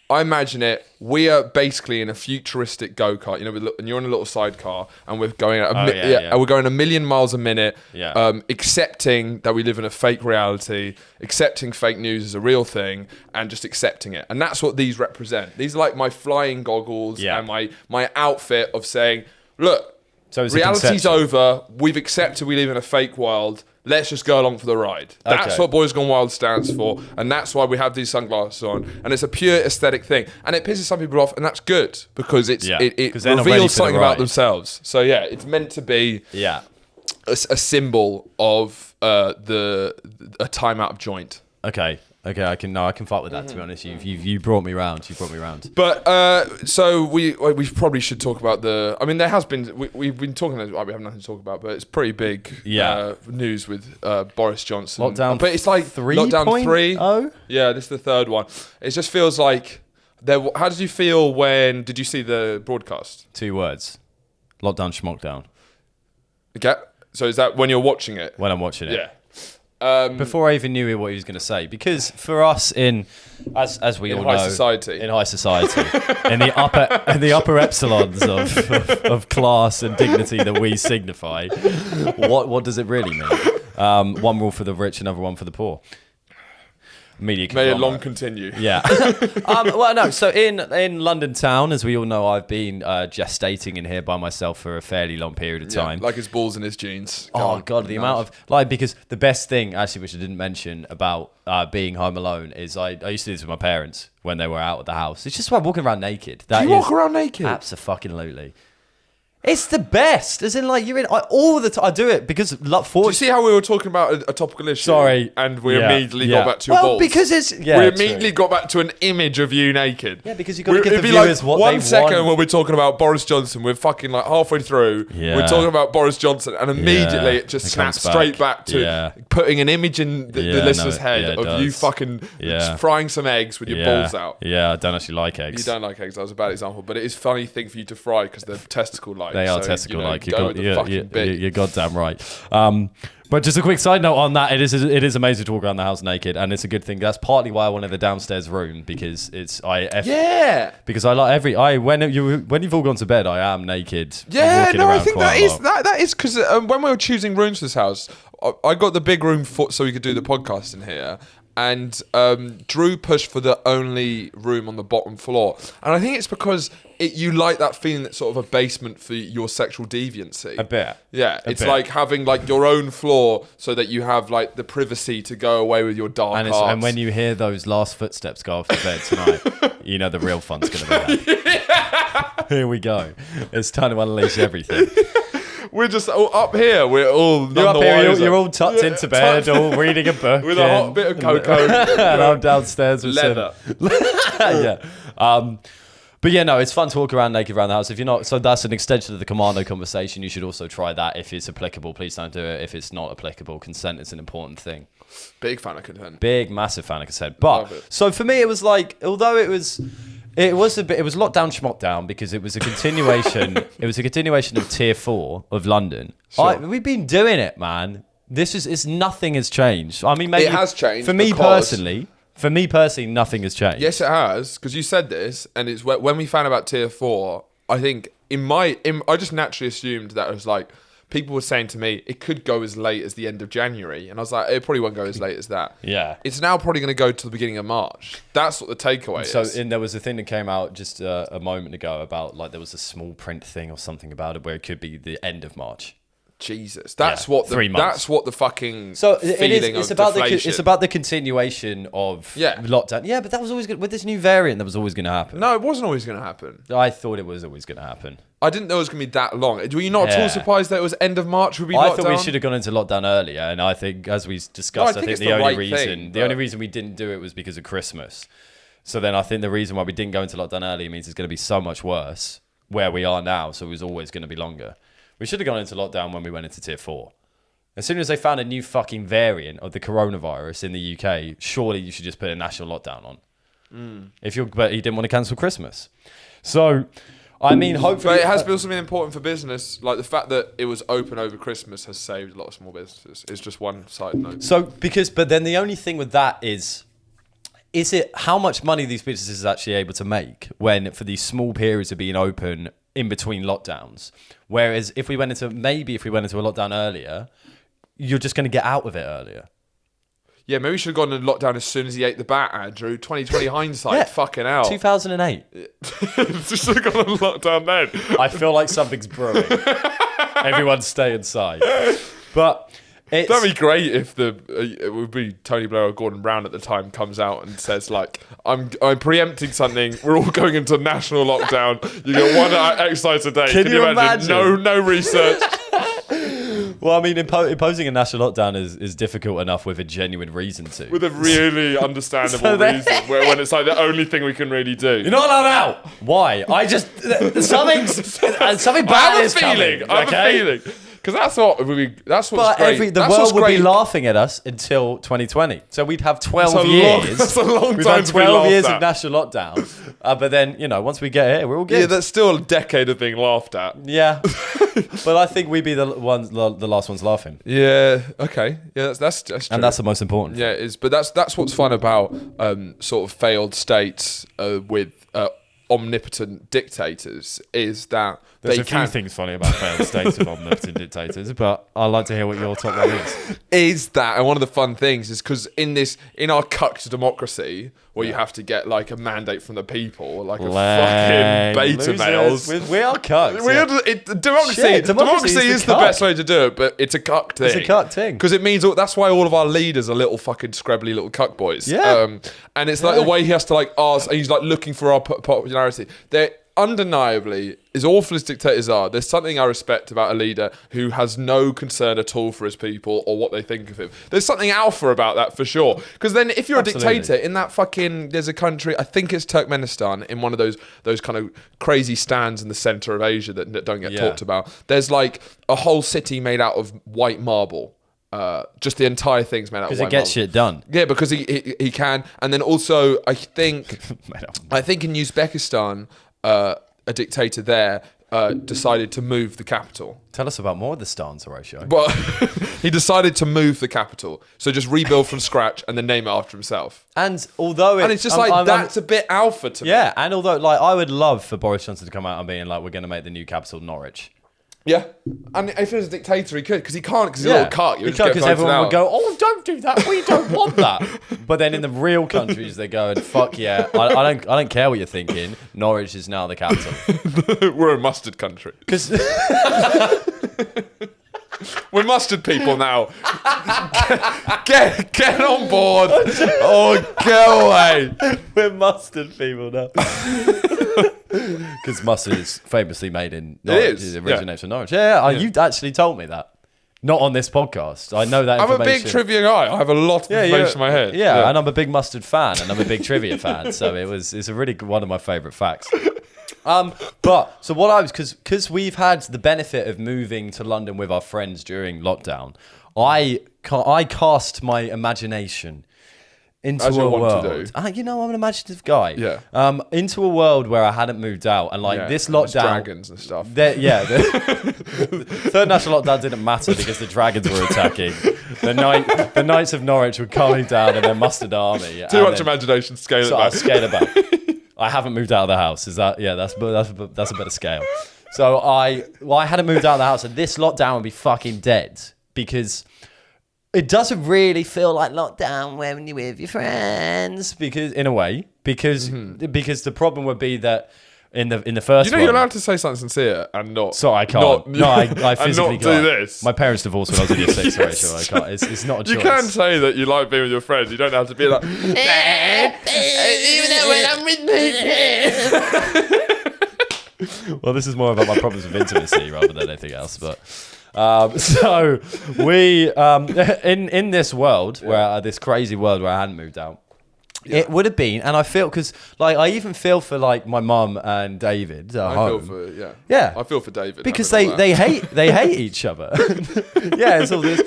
Speaker 1: I imagine it. We are basically in a futuristic go-kart, and you're in a little sidecar, and we're going at we're going a million miles a minute.
Speaker 2: Yeah.
Speaker 1: Accepting that we live in a fake reality, accepting fake news as a real thing, and just accepting it. And that's what these represent. These are like my flying goggles and my outfit of saying, look, so reality's over. We've accepted we live in a fake world. Let's just go along for the ride. That's what Boys Gone Wild stands for, and that's why we have these sunglasses on. And it's a pure aesthetic thing, and it pisses some people off, and that's good because it reveals something about themselves. So yeah, it's meant to be a symbol of a time out of joint.
Speaker 2: Okay, I can fight with that. To be honest, you brought me round.
Speaker 1: But so we probably should talk about the. I mean, there has been we've been talking. We have nothing to talk about, but it's pretty big news with Boris Johnson.
Speaker 2: Lockdown,
Speaker 1: but it's like lockdown 3. Yeah, this is the third one. It just feels like there. How did you feel when? Did you see the broadcast?
Speaker 2: 2 words: lockdown, schmockdown.
Speaker 1: Okay, so is that when you're watching it?
Speaker 2: When I'm watching it,
Speaker 1: yeah.
Speaker 2: Before I even knew what he was going to say, because for us as we all know, in high society, in the upper epsilons of class and dignity that we signify, what does it really mean? One rule for the rich, another one for the poor. media
Speaker 1: May it
Speaker 2: conglomerate.
Speaker 1: long continue.
Speaker 2: Yeah. Well, no. So in London town, as we all know, I've been gestating in here by myself for a fairly long period of time.
Speaker 1: Like his balls in his jeans.
Speaker 2: Oh God, the amount of because the best thing actually, which I didn't mention about being home alone, is I used to do this with my parents when they were out of the house. It's just like walking around naked.
Speaker 1: Do you walk around naked?
Speaker 2: Absolutely. It's the best, as in like you're in all the time. I do it because
Speaker 1: Do you see how we were talking about a topical issue?
Speaker 2: Sorry.
Speaker 1: And we immediately got back to your
Speaker 2: well,
Speaker 1: balls.
Speaker 2: because it's
Speaker 1: we immediately got back to an image of you naked.
Speaker 2: Yeah, because you got to give the viewers what they want.
Speaker 1: 1 second when we're talking about Boris Johnson, we're fucking like halfway through.
Speaker 2: Yeah.
Speaker 1: We're talking about Boris Johnson, and immediately it just snaps straight back to putting an image in the listener's head of you fucking frying some eggs with your balls out.
Speaker 2: Yeah, I don't actually like eggs.
Speaker 1: You don't like eggs. That was a bad example, but it is a funny thing for you to fry because they're testicle-like.
Speaker 2: They are
Speaker 1: so,
Speaker 2: testicle-like.
Speaker 1: You're
Speaker 2: goddamn right. But just a quick side note on that, it is amazing to walk around the house naked, and it's a good thing. That's partly why I wanted the downstairs room, because because I like when you've all gone to bed, I am naked.
Speaker 1: Yeah, no, I think that is because when we were choosing rooms for this house, I got the big room so we could do the podcast in here. And Drew pushed for the only room on the bottom floor. And I think it's because you like that feeling that's sort of a basement for your sexual deviancy.
Speaker 2: A bit.
Speaker 1: Yeah, it's like having like your own floor so that you have like the privacy to go away with your dark arts.
Speaker 2: And when you hear those last footsteps go off the bed tonight, you know the real fun's going to be had. Here we go. It's time to unleash everything.
Speaker 1: We're just up here. We're all
Speaker 2: you're up here. You're all tucked into bed, all reading a book
Speaker 1: with a hot bit of cocoa,
Speaker 2: and I'm downstairs with
Speaker 1: leather.
Speaker 2: But yeah, no, it's fun to walk around naked around the house. If you're not, so that's an extension of the commando conversation. You should also try that if it's applicable. Please don't do it if it's not applicable. Consent is an important thing.
Speaker 1: Big fan of consent.
Speaker 2: Big, massive fan of consent. But so for me, it was like, although it was lockdown schmockdown because it was a continuation. It was a continuation of Tier 4 of London.
Speaker 1: Sure.
Speaker 2: We've been doing it, man. Nothing has changed. I mean, maybe
Speaker 1: it has changed
Speaker 2: for me personally. Nothing has changed.
Speaker 1: Yes, it has, because you said this, and it's when we found about Tier 4. I think I just naturally assumed that it was like people were saying to me it could go as late as the end of January, and I was like, it probably won't go as late as that.
Speaker 2: Yeah,
Speaker 1: it's now probably going to go to the beginning of March. That's what the takeaway is.
Speaker 2: So, there was a thing that came out just a moment ago about like there was a small print thing or something about it where it could be the end of March.
Speaker 1: Jesus, that's what
Speaker 2: 3 months.
Speaker 1: That's what the fucking
Speaker 2: so
Speaker 1: feeling
Speaker 2: it's
Speaker 1: of
Speaker 2: about
Speaker 1: deflation.
Speaker 2: it's about the continuation of lockdown. Yeah, but that was always good with this new variant. That was always going to happen.
Speaker 1: No, it wasn't always going to happen.
Speaker 2: I thought it was always going to happen.
Speaker 1: I didn't know it was going to be that long. Were you not at all surprised that it was end of March? Would be
Speaker 2: I
Speaker 1: lockdown?
Speaker 2: thought we should have gone into lockdown earlier, and I think, as we discussed, I think the only reason we didn't do it was because of Christmas. So then I think the reason why we didn't go into lockdown early means it's going to be so much worse where we are now. So it was always going to be longer. We should have gone into lockdown when we went into Tier 4. As soon as they found a new fucking variant of the coronavirus in the UK, surely you should just put a national lockdown on. But he didn't want to cancel Christmas. So, I mean, hopefully...
Speaker 1: But it has been something important for business. Like, the fact that it was open over Christmas has saved a lot of small businesses. It's just one side note.
Speaker 2: So, but then the only thing with that is it how much money these businesses are actually able to make when, for these small periods of being open in between lockdowns? Whereas if we went into a lockdown earlier, you're just going to get out of it earlier.
Speaker 1: Yeah, maybe we should have gone into lockdown as soon as he ate the bat, Andrew. 2020 hindsight, fucking hell.
Speaker 2: 2008.
Speaker 1: Just have gone into lockdown then.
Speaker 2: I feel like something's brewing. Everyone stay inside. But it's...
Speaker 1: That'd be great if it would be Tony Blair or Gordon Brown at the time comes out and says like, I'm preempting something. We're all going into national lockdown. You get one exercise a day.
Speaker 2: Can you imagine?
Speaker 1: No research.
Speaker 2: Well, I mean, imposing a national lockdown is difficult enough with a genuine reason to.
Speaker 1: With a really understandable reason, when it's like the only thing we can really do.
Speaker 2: You're not allowed out. Why? Something bad is coming.
Speaker 1: I have a feeling. Because that's what's great.
Speaker 2: The world would be laughing at us until 2020. So we'd have 12 years.
Speaker 1: That's a long
Speaker 2: We've
Speaker 1: time
Speaker 2: had
Speaker 1: to
Speaker 2: 12
Speaker 1: be
Speaker 2: years
Speaker 1: laughed
Speaker 2: of national lockdown. But then, once we get here, we're all good.
Speaker 1: Yeah, that's still a decade of being laughed at.
Speaker 2: Yeah. But I think we'd be the last ones laughing.
Speaker 1: Yeah, okay. Yeah, that's true.
Speaker 2: And that's the most important.
Speaker 1: Yeah, it is. But that's what's fun about sort of failed states with omnipotent dictators, is that
Speaker 2: There's
Speaker 1: they
Speaker 2: a few
Speaker 1: can.
Speaker 2: things funny about failed states of omnipotent dictators, but I'd like to hear what your top one is.
Speaker 1: Is that, and one of the fun things is because in our cucked democracy, where you have to get like a mandate from the people, like a fucking beta males.
Speaker 2: We are cucked.
Speaker 1: Democracy is the best way to do it, but it's a cuck thing.
Speaker 2: It's a cuck thing.
Speaker 1: Because it means that's why all of our leaders are little fucking scrabbly little cuck boys.
Speaker 2: Yeah.
Speaker 1: And it's like the way he has to like ask, and he's like looking for our popularity. They're undeniably, as awful as dictators are, there's something I respect about a leader who has no concern at all for his people or what they think of him. There's something alpha about that for sure. Because then if you're
Speaker 2: Absolutely.
Speaker 1: a dictator in that fucking, there's a country, I think it's Turkmenistan, in one of those kind of crazy stands in the center of Asia that don't get talked about. There's like a whole city made out of white marble. Just the entire thing's made out of white marble.
Speaker 2: Because it gets shit done.
Speaker 1: Yeah, because he can. And then also, I think in Uzbekistan, a dictator there decided to move the capital.
Speaker 2: Tell us about more of the stance, Horatio.
Speaker 1: But he decided to move the capital. So just rebuild from scratch and then name it after himself.
Speaker 2: And although
Speaker 1: And it's just that's a bit alpha to me.
Speaker 2: Yeah, and although like I would love for Boris Johnson to come out and being like, we're going to make the new capital Norwich.
Speaker 1: Yeah. And if he was a dictator, he could, because he can't, because he's a little cunt.
Speaker 2: Because everyone would go, oh, don't do that. We don't want that. But then in the real countries, they go, fuck yeah. I don't care what you're thinking. Norwich is now the capital.
Speaker 1: We're a mustard country.
Speaker 2: Because
Speaker 1: we're mustard people now. Get on board. Oh, go away.
Speaker 2: we're mustard people now. Because mustard is famously made in Norwich. It originates from Norwich. Yeah, you actually told me that. Not on this podcast. I know that
Speaker 1: I'm
Speaker 2: information.
Speaker 1: a big trivia guy. I have a lot of information in my head.
Speaker 2: Yeah, and I'm a big mustard fan, and I'm a big trivia fan. So it's a really good, one of my favourite facts. But so what I was, because we've had the benefit of moving to London with our friends during lockdown, I cast my imagination into
Speaker 1: As
Speaker 2: a
Speaker 1: you want
Speaker 2: world.
Speaker 1: to do.
Speaker 2: I'm an imaginative guy.
Speaker 1: Yeah.
Speaker 2: Into a world where I hadn't moved out, and this lockdown,
Speaker 1: dragons and stuff.
Speaker 2: The third national lockdown didn't matter because the dragons were attacking. The Knights of Norwich were coming down in their mustard army.
Speaker 1: Too much imagination. Scale it back.
Speaker 2: Scale it back. I haven't moved out of the house. Is that? Yeah, that's a better scale. So I hadn't moved out of the house, and this lockdown would be fucking dead because it doesn't really feel like lockdown when you're with your friends, because the problem would be that in the first
Speaker 1: you're allowed to say something sincere and not.
Speaker 2: So I can't. I physically
Speaker 1: and not do
Speaker 2: can't.
Speaker 1: this.
Speaker 2: My parents divorced when I was in year 6, Rachel. I can't. It's not a choice.
Speaker 1: You can say that you like being with your friends. You don't have to be like. Even when I'm with me.
Speaker 2: Well, this is more about my problems with intimacy rather than anything else. But so we in this world where this crazy world where I hadn't moved out. Yeah. It would have been, and I feel, because like I even feel for like my mum and David at home.
Speaker 1: I feel for David
Speaker 2: because they hate each other. Yeah, it's all this.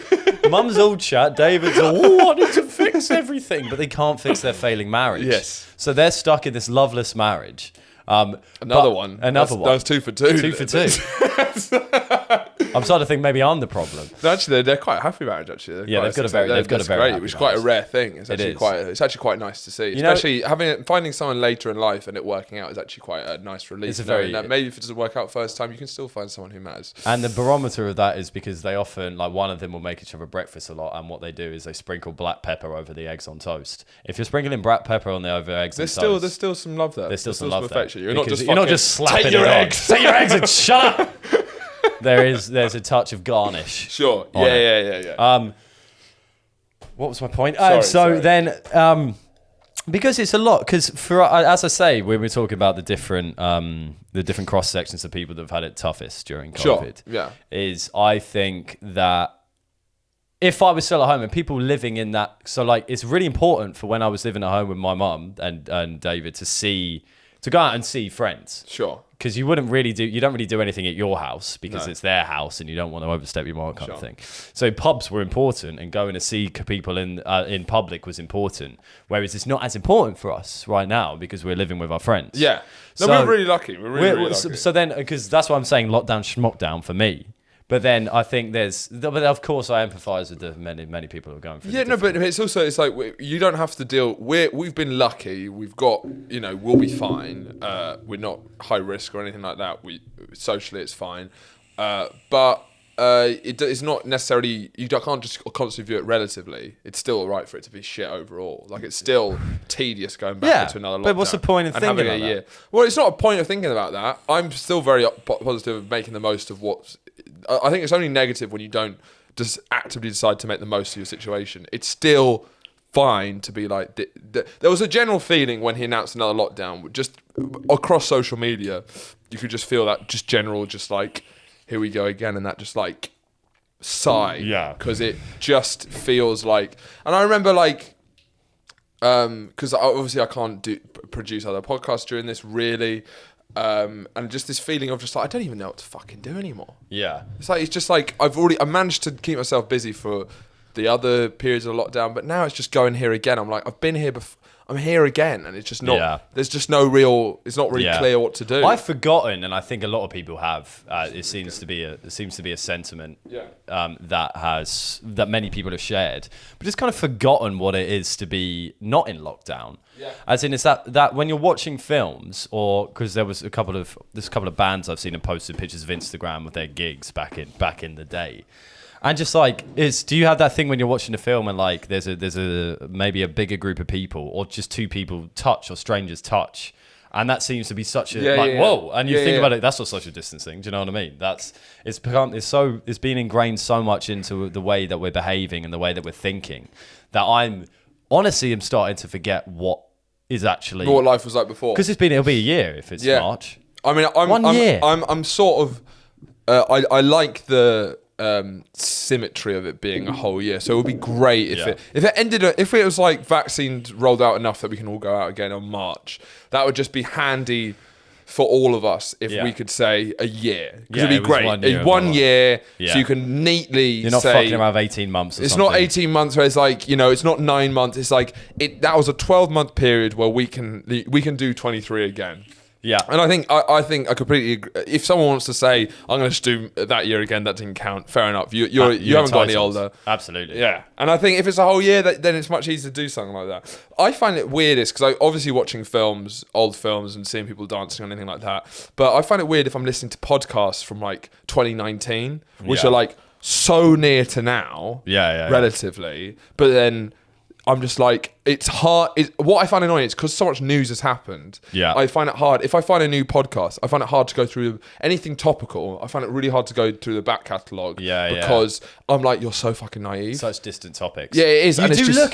Speaker 2: Mum's all chat, David's all I need to fix everything, but they can't fix their failing marriage.
Speaker 1: Yes,
Speaker 2: so they're stuck in this loveless marriage.
Speaker 1: Another one. That's 2 for 2.
Speaker 2: 2 for 2. I'm starting to think maybe I'm the problem.
Speaker 1: No, actually, they're quite a happy marriage. Actually,
Speaker 2: they've got a very happy
Speaker 1: which is quite a rare thing. It's actually quite nice to see. Especially finding someone later in life and it working out is actually quite a nice relief. Maybe if it doesn't work out first time, you can still find someone who matters.
Speaker 2: And the barometer of that is because they often, like, one of them will make each other breakfast a lot, and what they do is they sprinkle black pepper over the eggs on toast. If you're sprinkling black pepper on the over eggs, there's
Speaker 1: still some love there.
Speaker 2: There's still some love there.
Speaker 1: You're not just
Speaker 2: slapping
Speaker 1: take your eggs.
Speaker 2: Take your eggs and shut up. There's a touch of garnish.
Speaker 1: Sure. Yeah.
Speaker 2: What was my point?
Speaker 1: Sorry.
Speaker 2: Then, because it's a lot. Because as I say, when we're talking about the different cross sections of people that have had it toughest during COVID, I think that if I was still at home and people living in that, so like it's really important for when I was living at home with my mum and David to go out and see friends.
Speaker 1: Sure.
Speaker 2: Because you don't really do anything at your house because it's their house and you don't want to overstep your mark kind of thing. So pubs were important, and going to see people in public was important. Whereas it's not as important for us right now because we're living with our friends.
Speaker 1: Yeah. No, we're really lucky. We're really lucky.
Speaker 2: So then, because that's why I'm saying lockdown, schmockdown for me. But then I think but of course I empathise with the many people who are going through.
Speaker 1: Yeah, no, but it's like you don't have to deal. We've been lucky. We've got, we'll be fine. We're not high risk or anything like that. Socially it's fine, but it's not necessarily. Can't just constantly view it relatively. It's still alright for it to be shit overall. Like it's still tedious going back into another lockdown.
Speaker 2: But what's the point of thinking about
Speaker 1: that? Well, it's not a point of thinking about that. I'm still very positive of making the most of what's. I think it's only negative when you don't just actively decide to make the most of your situation. It's still fine to be like... There was a general feeling when he announced another lockdown, just across social media, you could just feel that just general, just like, here we go again, and that just like sigh.
Speaker 3: Yeah.
Speaker 1: Because it just feels like... And I remember like... Because obviously I can't produce other podcasts during this, really... and just this feeling of just like I don't even know what to fucking do anymore.
Speaker 2: Yeah,
Speaker 1: it's just like I managed to keep myself busy for the other periods of lockdown, but now it's just going here again. I'm like I've been here before. I'm here again, and it's just not. Yeah. There's just no real. It's not really clear what to do.
Speaker 2: I've forgotten, and I think a lot of people have. It seems to be a sentiment that many people have shared, but it's kind of forgotten what it is to be not in lockdown. Yeah. As in, it's that when you're watching films, or because there's a couple of bands I've seen and posted pictures of Instagram of their gigs back in the day. And just like, do you have that thing when you're watching a film and like there's a maybe a bigger group of people or just two people touch or strangers touch, and that seems to be such a whoa, and you think about it, that's not social distancing. Do you know what I mean? It's been ingrained so much into the way that we're behaving and the way that we're thinking that I'm starting to forget what is actually
Speaker 1: what life was like before.
Speaker 2: Because it'll be a year if it's March.
Speaker 1: I mean, I'm sort of I like the symmetry of it being a whole year, so it would be great if it was like vaccines rolled out enough that we can all go out again on March. That would just be handy for all of us if we could say a year, because it'd be great. One year, so you can neatly.
Speaker 2: You're not fucking around 18 months.
Speaker 1: It's not 18 months where it's like it's not 9 months. It's like that was a 12-month period where we can do 23 again.
Speaker 2: Yeah,
Speaker 1: and I think I completely agree. If someone wants to say I'm going to do that year again, that didn't count. Fair enough. You haven't got any older.
Speaker 2: Absolutely.
Speaker 1: Yeah, and I think if it's a whole year, then it's much easier to do something like that. I find it weirdest because I obviously watching old films, and seeing people dancing or anything like that. But I find it weird if I'm listening to podcasts from like 2019, which are like so near to now, relatively. But then I'm just like, it's hard. What I find annoying is because so much news has happened. Yeah, I find it hard. If I find a new podcast, I find it hard to go through anything topical. I find it really hard to go through the back catalogue. Because I'm like, you're so fucking naive.
Speaker 2: Such distant topics.
Speaker 1: Yeah, it is.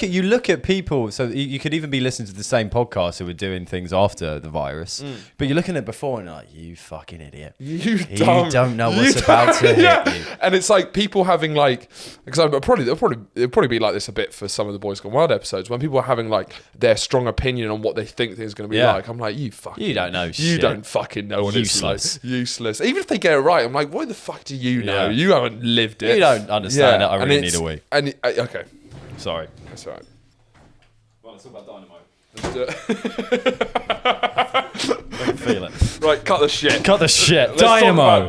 Speaker 2: You look at people. So you could even be listening to the same podcast who were doing things after the virus, but you're looking at it before and you're like, you fucking idiot. You don't know what's about to hit you.
Speaker 1: And it's like people having like, because it'll probably be like this a bit for some of the Boys Gone Wild episodes when people are having like their strong opinion on what they think things are going to be like. I'm like, you don't know shit. You don't fucking know what it's like. Useless. Even if they get it right, I'm like, what the fuck do you know? You haven't lived it.
Speaker 2: You don't understand it. I really need a wee.
Speaker 1: Okay.
Speaker 2: Sorry.
Speaker 1: That's all right.
Speaker 2: Well, it's all about dynamo.
Speaker 1: Let's do it.
Speaker 2: I can feel it.
Speaker 1: Right, cut the shit.
Speaker 2: Dynamo.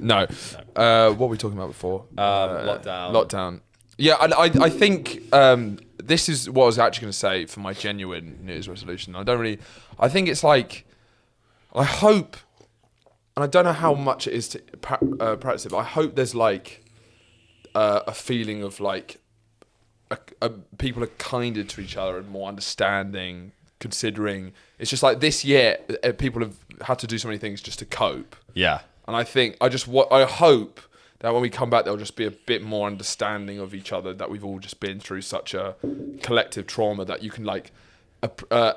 Speaker 1: No. What were we talking about before? Lockdown. Yeah, I think this is what I was actually going to say for my genuine New Year's resolution. I think it's like, I hope, and I don't know how much it is to practice it, but I hope there's like a feeling of like people are kinder to each other and more understanding, considering it's just like this year people have had to do so many things just to cope.
Speaker 2: Yeah.
Speaker 1: And I think I hope that when we come back, there'll just be a bit more understanding of each other, that we've all just been through such a collective trauma that you can like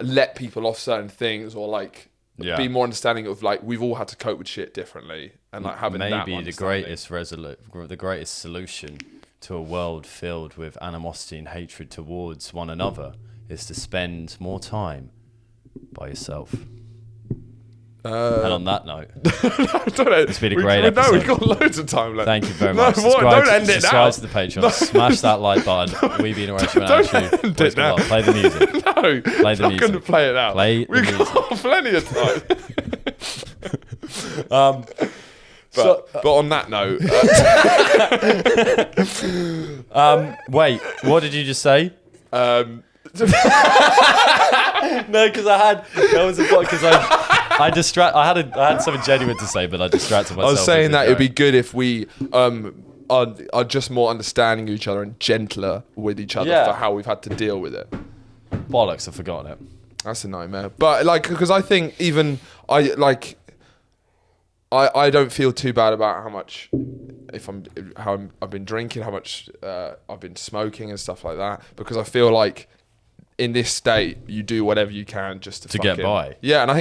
Speaker 1: let people off certain things, or like be more understanding of like we've all had to cope with shit differently, and like having
Speaker 2: maybe the greatest solution to a world filled with animosity and hatred towards one another is to spend more time by yourself. And on that note, it's been a great episode.
Speaker 1: No, we've got loads of time left.
Speaker 2: Thank you very much.
Speaker 1: Don't end it now.
Speaker 2: Subscribe to the Patreon. Smash that like button. We've been
Speaker 1: Don't end it now.
Speaker 2: Play the music.
Speaker 1: No,
Speaker 2: play the music.
Speaker 1: I'm going to play it now.
Speaker 2: We've
Speaker 1: got plenty of time. But on that note,
Speaker 2: wait, what did you just say?
Speaker 1: um,
Speaker 2: No, because I had something genuine to say, but I distracted myself.
Speaker 1: I was saying
Speaker 2: with
Speaker 1: that
Speaker 2: it
Speaker 1: it'd be
Speaker 2: going.
Speaker 1: good if we are just more understanding of each other and gentler with each other
Speaker 2: Yeah.
Speaker 1: for how we've had to deal with it.
Speaker 2: Bollocks, I've forgotten it.
Speaker 1: That's a nightmare. But like, because I think even I don't feel too bad about how much I've been drinking, how much I've been smoking and stuff like that, because I feel like in this state you do whatever you can just to
Speaker 2: get by.
Speaker 1: Yeah, and I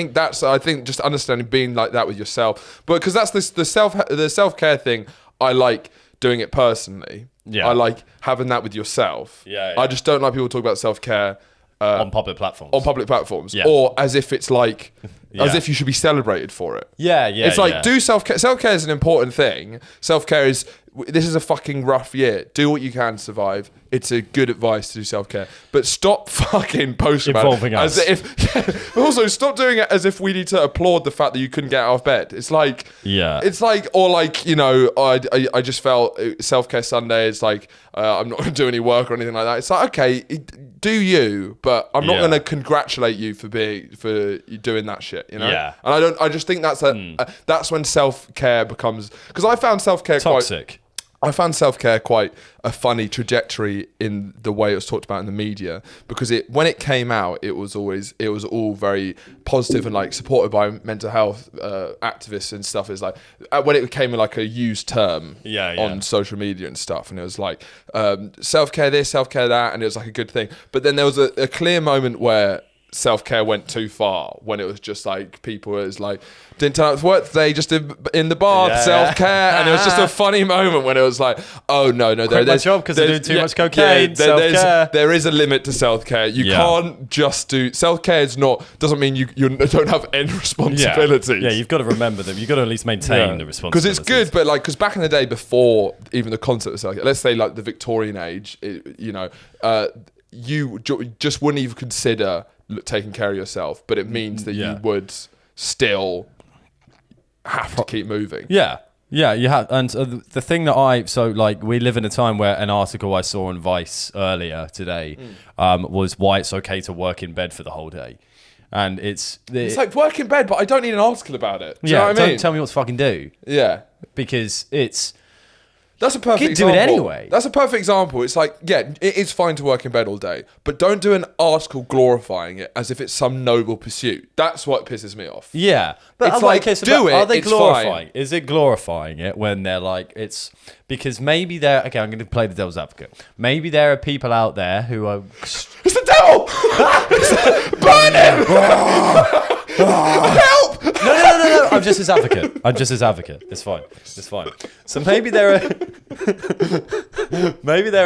Speaker 1: think just understanding being like that with yourself, but because that's the self-care thing. I like doing it personally.
Speaker 2: Yeah.
Speaker 1: I like having that with yourself.
Speaker 2: Yeah.
Speaker 1: I just don't like people talk about self-care
Speaker 2: On public platforms.
Speaker 1: Yeah. Or as if it's like, as
Speaker 2: Yeah.
Speaker 1: if you should be celebrated for it.
Speaker 2: Yeah.
Speaker 1: It's like, do self-care. Self-care is an important thing. Self-care is, this is a fucking rough year. Do what you can to survive. It's a good advice to do self-care. But stop fucking posting about
Speaker 2: Involving
Speaker 1: it.
Speaker 2: us.
Speaker 1: As if, also, stop doing it as if we need to applaud the fact that you couldn't get out of bed. It's like,
Speaker 2: Yeah.
Speaker 1: It's like, or like, you know, I just felt self-care Sunday. It's like, I'm not going to do any work or anything like that. It's like, okay, do you, but I'm not
Speaker 2: Yeah.
Speaker 1: going to congratulate you for doing that shit, you know?
Speaker 2: Yeah.
Speaker 1: And I just think that's that's when self-care becomes, because I found self-care
Speaker 2: Toxic.
Speaker 1: I found self-care quite a funny trajectory in the way it was talked about in the media, because when it came out, it was all very positive and like supported by mental health activists and stuff. It's like when it became like a used term on social media and stuff, and it was like self-care this, self-care that, and it was like a good thing. But then there was a clear moment where self-care went too far, when it was just like people, it was like, didn't turn up to work today, just in the bath, self-care. And it was just a funny moment when it was like, oh no,
Speaker 2: Quit my job because I do too much cocaine. Self-care.
Speaker 1: There is a limit to self-care. You can't just do self-care. Doesn't mean you don't have any responsibilities.
Speaker 2: Yeah, you've got to remember them. You've got to at least maintain the
Speaker 1: Because
Speaker 2: responsibilities.
Speaker 1: it's good, but like, because back in the day, before even the concept of self-care, let's say like the Victorian age, you just wouldn't even consider taking care of yourself, but it means that you would still have to keep moving.
Speaker 2: Yeah, you have. And the thing that we live in a time where an article I saw on Vice earlier today was why it's okay to work in bed for the whole day. And it's
Speaker 1: like work in bed, but I don't need an article about it. Do you know what I mean?
Speaker 2: Don't tell me what to fucking do.
Speaker 1: Yeah.
Speaker 2: Because
Speaker 1: That's a perfect
Speaker 2: you
Speaker 1: example.
Speaker 2: do it anyway.
Speaker 1: That's a perfect example. It's like, yeah, it is fine to work in bed all day, but don't do an article glorifying it as if it's some noble pursuit. That's what pisses me off.
Speaker 2: Yeah. But
Speaker 1: It's like,
Speaker 2: are they
Speaker 1: it's
Speaker 2: glorifying?
Speaker 1: fine.
Speaker 2: Is it glorifying it when they're like, it's because maybe they're, okay, I'm going to play the devil's advocate. Maybe there are people out there who are...
Speaker 1: It's the devil! Burn him! Help!
Speaker 2: No. I'm just his advocate. It's fine. So maybe there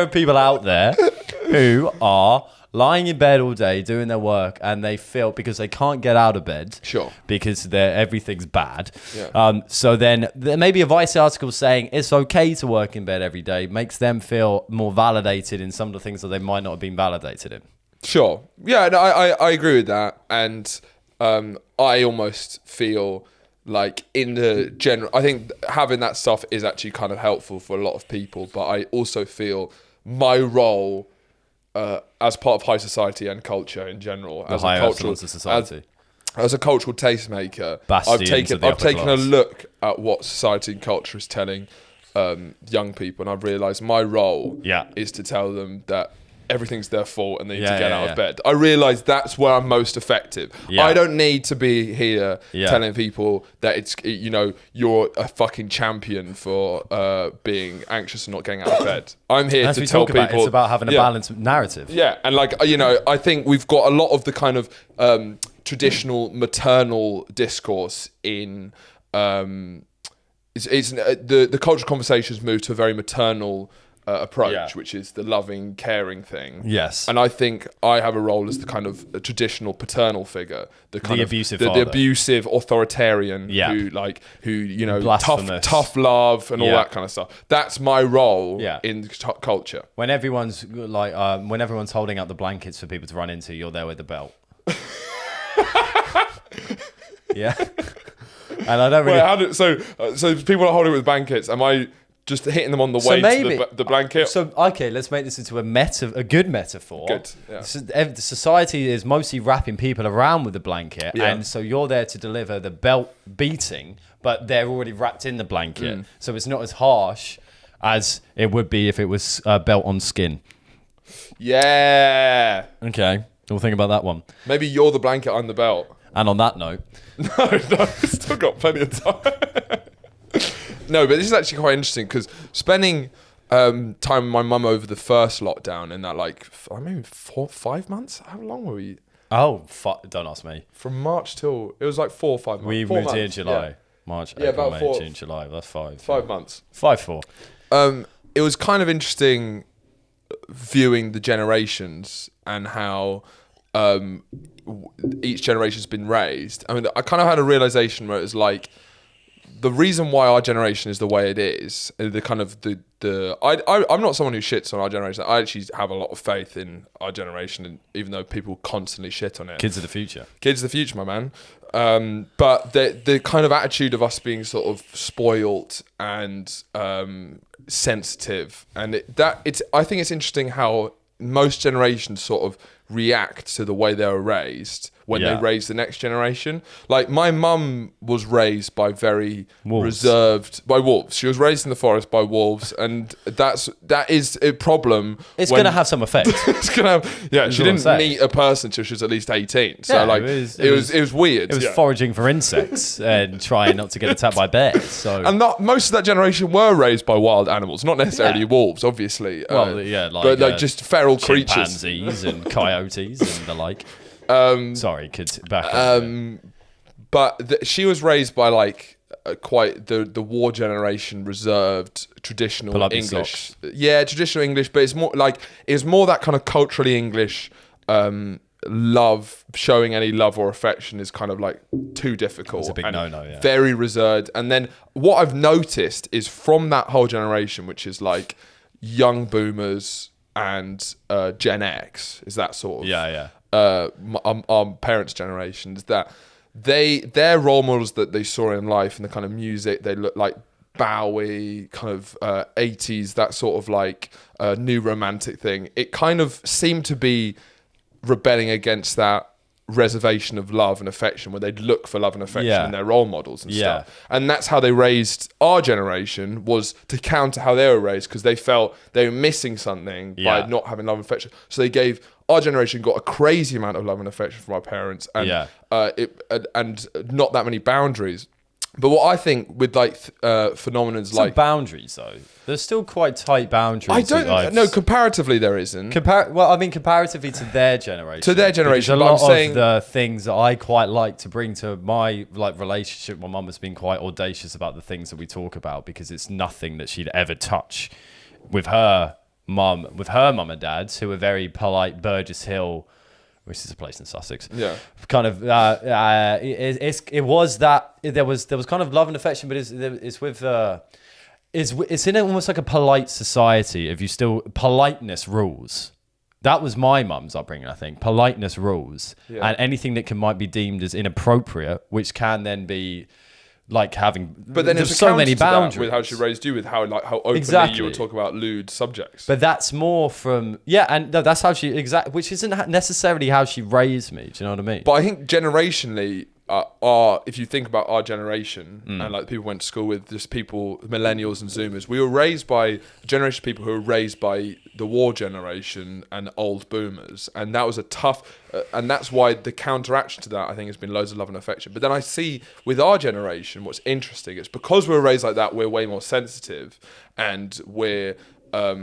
Speaker 2: are people out there who are lying in bed all day doing their work, and they feel because they can't get out of bed, because everything's bad.
Speaker 1: Yeah.
Speaker 2: So then there may be a Vice article saying it's okay to work in bed every day, makes them feel more validated in some of the things that they might not have been validated in.
Speaker 1: Sure. Yeah, no, I agree with that. And I almost feel like in the general, I think having that stuff is actually kind of helpful for a lot of people. But I also feel my role as part of high society and culture in general, as a cultural
Speaker 2: society.
Speaker 1: As a cultural tastemaker,
Speaker 2: Bastions of the
Speaker 1: I've
Speaker 2: upper
Speaker 1: taken a
Speaker 2: class.
Speaker 1: look at what society and culture is telling young people, and I've realised my role is to tell them that everything's their fault and they need to get out of bed. I realise that's where I'm most effective.
Speaker 2: Yeah.
Speaker 1: I don't need to be here telling people that you're a fucking champion for being anxious and not getting out of bed. I'm here
Speaker 2: As
Speaker 1: to
Speaker 2: we
Speaker 1: tell
Speaker 2: talk about,
Speaker 1: people
Speaker 2: it's about having a balanced narrative.
Speaker 1: Yeah, and like, I think we've got a lot of the kind of traditional maternal discourse in the cultural conversations moved to a very maternal approach, which is the loving, caring thing.
Speaker 2: Yes.
Speaker 1: And I think I have a role as the kind of a traditional paternal figure, the
Speaker 2: abusive
Speaker 1: the
Speaker 2: father.
Speaker 1: abusive authoritarian who tough love and all that kind of stuff. That's my role in culture.
Speaker 2: When everyone's holding out the blankets for people to run into, you're there with the belt. Yeah. And I don't really.
Speaker 1: Wait, so people are holding it with blankets. Am I just hitting them on the way to the blanket?
Speaker 2: So okay, let's make this into a good metaphor.
Speaker 1: Good. Yeah.
Speaker 2: So, society is mostly wrapping people around with the blanket, and so you're there to deliver the belt beating, but they're already wrapped in the blanket, so it's not as harsh as it would be if it was belt on skin.
Speaker 1: Yeah.
Speaker 2: Okay, we'll think about that one.
Speaker 1: Maybe you're the blanket, I'm the belt.
Speaker 2: And on that note,
Speaker 1: No, still got plenty of time. No, but this is actually quite interesting because spending time with my mum over the first lockdown in that maybe 5 months. How long were we?
Speaker 2: don't ask me.
Speaker 1: From March till it was like 4 or 5 months.
Speaker 2: We moved here in July,
Speaker 1: Yeah.
Speaker 2: March,
Speaker 1: Yeah,
Speaker 2: April,
Speaker 1: about
Speaker 2: May,
Speaker 1: 4
Speaker 2: June, July. That's 5.
Speaker 1: 5 months.
Speaker 2: 4.
Speaker 1: It was kind of interesting viewing the generations and how each generation's been raised. I mean, I kind of had a realization where it was like the reason why our generation is the way it is. I'm not someone who shits on our generation. I actually have a lot of faith in our generation, and even though people constantly shit on it.
Speaker 2: Kids of the future.
Speaker 1: Kids of the future, my man. But the kind of attitude of us being sort of spoilt and sensitive, and I think it's interesting how most generations sort of react to the way they were raised when they raise the next generation. Like my mum was raised by by wolves. She was raised in the forest by wolves, and that is a problem.
Speaker 2: It's going to have some effect.
Speaker 1: It's gonna have, she didn't meet a person till she was at least 18. So it was weird.
Speaker 2: It was foraging for insects and trying not to get attacked by bears. So
Speaker 1: most of that generation were raised by wild animals, not necessarily wolves, obviously. But just feral creatures,
Speaker 2: chimpanzees and coyotes and the like. Sorry, kids. Back.
Speaker 1: But she was raised by quite the war generation, reserved, traditional English.
Speaker 2: Socks.
Speaker 1: Yeah, traditional English, but it's more that kind of culturally English. Showing any love or affection is kind of too difficult.
Speaker 2: It's a big no-no. Yeah.
Speaker 1: Very reserved. And then what I've noticed is from that whole generation, which is young boomers and Gen X, is that sort of our parents' generations, that their role models that they saw in life and the kind of music, they look like Bowie, kind of 80s, that sort of new romantic thing. It kind of seemed to be rebelling against that reservation of love and affection, where they'd look for love and affection in their role models and stuff. And that's how they raised our generation, was to counter how they were raised, because they felt they were missing something by not having love and affection. So they gave our generation got a crazy amount of love and affection from our parents, and and not that many boundaries. But what I think with phenomenons
Speaker 2: boundaries though, there's still quite tight boundaries.
Speaker 1: I don't know. Comparatively, there isn't.
Speaker 2: Comparatively to their generation.
Speaker 1: To their generation,
Speaker 2: but I'm saying of the things that I quite like to bring to my relationship. My mum has been quite audacious about the things that we talk about, because it's nothing that she'd ever touch with her mum and dad, who are very polite. Burgess Hill, which is a place in Sussex. Yeah. Kind of, it was that there was kind of love and affection, but it's in almost like a polite society. If you still, politeness rules. That was my mum's upbringing, I think. Politeness rules, and anything that might be deemed as inappropriate, which can then be having. But then there's so many boundaries
Speaker 1: with how she raised you, with how openly you would talk about lewd subjects.
Speaker 2: But that's more from that's how she which isn't necessarily how she raised me. Do you know what I mean?
Speaker 1: But I think generationally, if you think about our generation and people went to school with, just people, millennials and Zoomers, we were raised by a generation of people who were raised by the war generation and old boomers, and that was a tough. And that's why the counteraction to that, I think, has been loads of love and affection. But then I see with our generation, what's interesting is because we're raised like that, we're way more sensitive, and we're a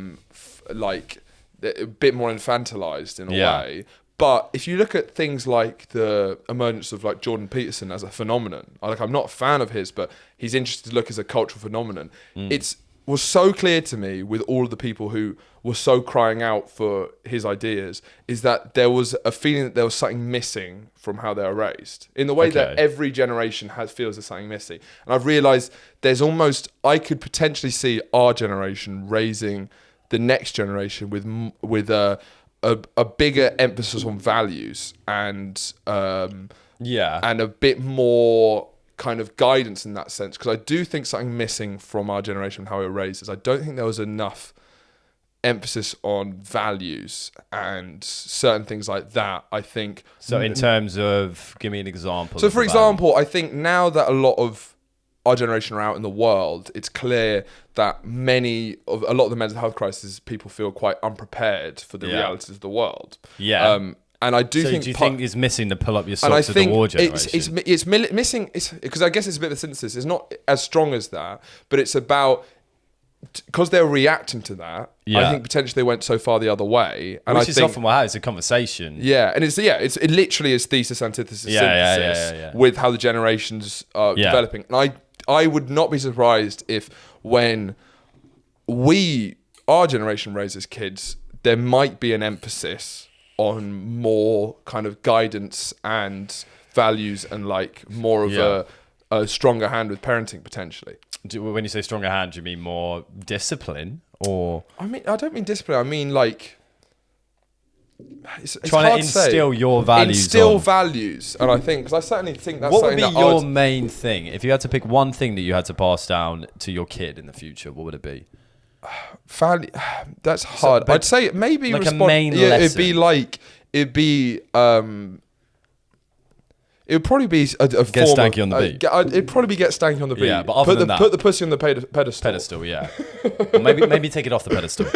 Speaker 1: bit more infantilized in a way. But if you look at things like the emergence of Jordan Peterson as a phenomenon, I'm not a fan of his, but he's interesting to look as a cultural phenomenon. It was so clear to me with all of the people who were so crying out for his ideas, is that there was a feeling that there was something missing from how they were raised, in the way that every generation feels there's something missing. And I've realised I could potentially see our generation raising the next generation with a bigger emphasis on values and a bit more kind of guidance in that sense, because I do think something missing from our generation, how it was raised, is I don't think there was enough emphasis on values and certain things like that. I think
Speaker 2: So in terms of, give me an example.
Speaker 1: so for example, I think now that a lot of our generation are out in the world, it's clear that a lot of the mental health crises, people feel quite unprepared for the realities of the world.
Speaker 2: Yeah.
Speaker 1: And I do
Speaker 2: So
Speaker 1: think
Speaker 2: do you think is missing the pull up your
Speaker 1: and I
Speaker 2: socks of the
Speaker 1: think
Speaker 2: war generation?
Speaker 1: it's missing, because I guess it's a bit of a synthesis. It's not as strong as that, but it's about, because they're reacting to that.
Speaker 2: Yeah.
Speaker 1: I think potentially they went so far the other way, and
Speaker 2: Which
Speaker 1: I
Speaker 2: is
Speaker 1: think,
Speaker 2: often what happens. It's a conversation.
Speaker 1: yeah, and it literally is thesis, antithesis, synthesis
Speaker 2: Yeah.
Speaker 1: with how the generations are developing. And I would not be surprised if when our generation raises kids, there might be an emphasis on more kind of guidance and values and like more of a stronger hand with parenting potentially.
Speaker 2: When you say stronger hand, do you mean more discipline, or
Speaker 1: I mean, I don't mean discipline. I mean like it's
Speaker 2: trying
Speaker 1: hard
Speaker 2: to
Speaker 1: to say.
Speaker 2: instill your values?
Speaker 1: Instill
Speaker 2: on.
Speaker 1: values, and I think, because I certainly think that's
Speaker 2: What would
Speaker 1: something
Speaker 2: be
Speaker 1: that
Speaker 2: your main thing if you had to pick one thing that you had to pass down to your kid in the future? What would it be?
Speaker 1: value. That's hard.
Speaker 2: but
Speaker 1: I'd say maybe
Speaker 2: like a main lesson.
Speaker 1: It'd be it would probably be a
Speaker 2: Get
Speaker 1: form
Speaker 2: stanky
Speaker 1: of,
Speaker 2: on the beat.
Speaker 1: It'd probably be get stanky on the beat.
Speaker 2: Yeah, but other than that,
Speaker 1: put the pussy on the pedestal.
Speaker 2: pedestal, yeah. Or maybe take it off the pedestal.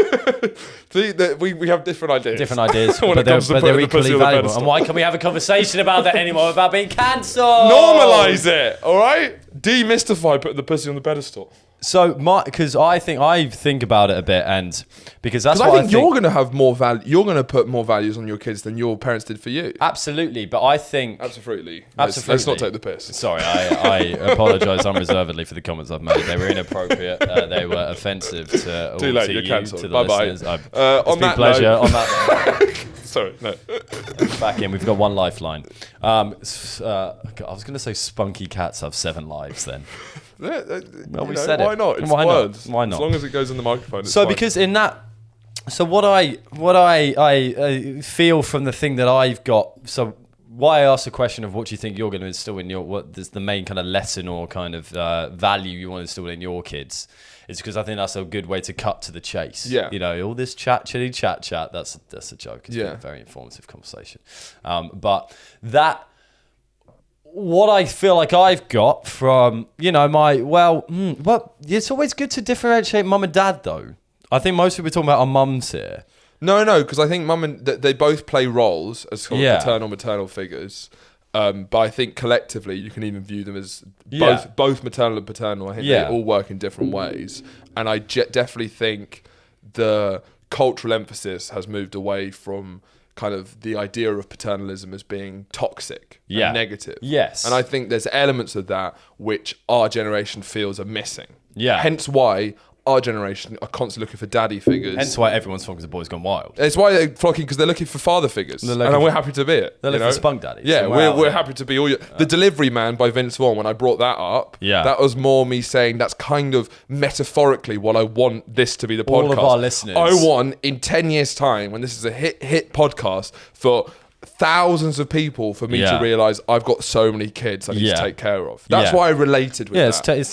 Speaker 1: We have different ideas.
Speaker 2: Different ideas,
Speaker 1: When
Speaker 2: but
Speaker 1: it comes to
Speaker 2: they're
Speaker 1: putting the pussy
Speaker 2: equally
Speaker 1: on the
Speaker 2: valuable.
Speaker 1: pedestal.
Speaker 2: And why can we have a conversation about that anymore without being cancelled?
Speaker 1: Normalize it, all right? Demystify putting the pussy on the pedestal.
Speaker 2: So, because I think about it a bit, and because that's
Speaker 1: Because
Speaker 2: what
Speaker 1: I think you're going to have more value. You're going to put more values on your kids than your parents did for you.
Speaker 2: Absolutely, but I think
Speaker 1: Absolutely.
Speaker 2: Absolutely.
Speaker 1: Let's not take the piss.
Speaker 2: Sorry, I apologise unreservedly for the comments I've made. They were inappropriate. They were offensive to all
Speaker 1: Too late,
Speaker 2: to
Speaker 1: you're
Speaker 2: you,
Speaker 1: cancelled.
Speaker 2: to the
Speaker 1: Bye-bye.
Speaker 2: listeners.
Speaker 1: On
Speaker 2: It's been a
Speaker 1: that
Speaker 2: pleasure.
Speaker 1: note-
Speaker 2: On that note,
Speaker 1: Sorry, no.
Speaker 2: back in. We've got one lifeline. I was going to say spunky cats have 7 lives then.
Speaker 1: Well,
Speaker 2: we said it.
Speaker 1: Why not? It's
Speaker 2: Why not?
Speaker 1: words.
Speaker 2: Why not?
Speaker 1: As long as it goes in the microphone. It's
Speaker 2: So
Speaker 1: fine.
Speaker 2: because in that, so what I feel from the thing that I've got. So why I asked the question of what do you think you're going to instill in what is the main kind of lesson or kind of value you want to instill in your kids, is because I think that's a good way to cut to the chase.
Speaker 1: Yeah.
Speaker 2: You know, all this chat. That's a joke. It's been a very informative conversation. But that. What I feel like I've got from, it's always good to differentiate mum and dad, though. I think most people are talking about our mums here.
Speaker 1: No, because I think mum and they both play roles as sort of paternal, maternal figures. But I think collectively you can even view them as both maternal and paternal. I think they all work in different ways. And I definitely think the cultural emphasis has moved away from kind of the idea of paternalism as being toxic and negative.
Speaker 2: Yes.
Speaker 1: And I think there's elements of that which our generation feels are missing.
Speaker 2: Yeah.
Speaker 1: Hence why our generation are constantly looking for daddy figures.
Speaker 2: Hence why everyone's flocking to Boys Gone Wild.
Speaker 1: It's why they're flocking, because they're looking for father figures. And we're happy to be it.
Speaker 2: They're looking for spunk daddies.
Speaker 1: Yeah,
Speaker 2: So
Speaker 1: we're happy to be all your... The Delivery Man by Vince Vaughn, when I brought that up, that was more me saying that's kind of metaphorically what I want this to be the podcast.
Speaker 2: All of our listeners.
Speaker 1: I want, in 10 years' time, when this is a hit podcast, for thousands of people, for me to realise I've got so many kids I need to take care of. That's why I related with that.
Speaker 2: It's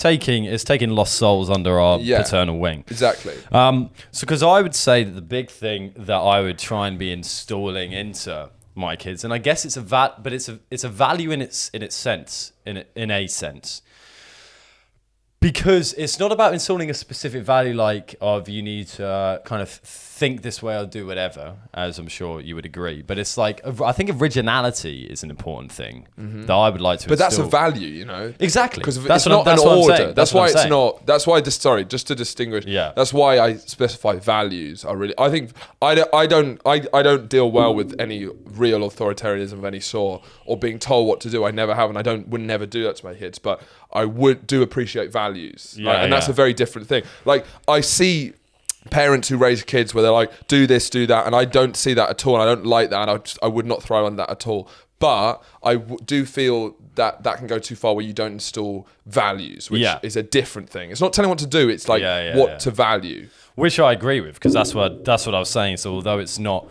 Speaker 2: taking lost souls under our paternal wing.
Speaker 1: Exactly.
Speaker 2: So because I would say that the big thing that I would try and be installing into my kids, and I guess it's a value in a sense, because it's not about installing a specific value like of you need to kind of think this way or do whatever, as I'm sure you would agree. But it's like, I think originality is an important thing that I would like to
Speaker 1: But
Speaker 2: instill.
Speaker 1: that's a value, you know?
Speaker 2: Exactly.
Speaker 1: Because
Speaker 2: That's
Speaker 1: it's
Speaker 2: what
Speaker 1: not
Speaker 2: that's
Speaker 1: an
Speaker 2: what I'm
Speaker 1: order.
Speaker 2: saying.
Speaker 1: That's
Speaker 2: what
Speaker 1: why
Speaker 2: I'm
Speaker 1: it's
Speaker 2: saying.
Speaker 1: not. That's why. Just to distinguish.
Speaker 2: Yeah.
Speaker 1: That's why I specify values. I think I don't deal well with any real authoritarianism of any sort or being told what to do. I never have, and would never do that to my kids. But I do appreciate values, right? And that's a very different thing. Like I see parents who raise kids where they're like, do this, do that, and I don't see that at all, and I don't like that, and I would not thrive on that at all. But I do feel that can go too far where you don't install values, which is a different thing. It's not telling what to do; it's like what to value.
Speaker 2: Which I agree with, because that's what I was saying. So although it's not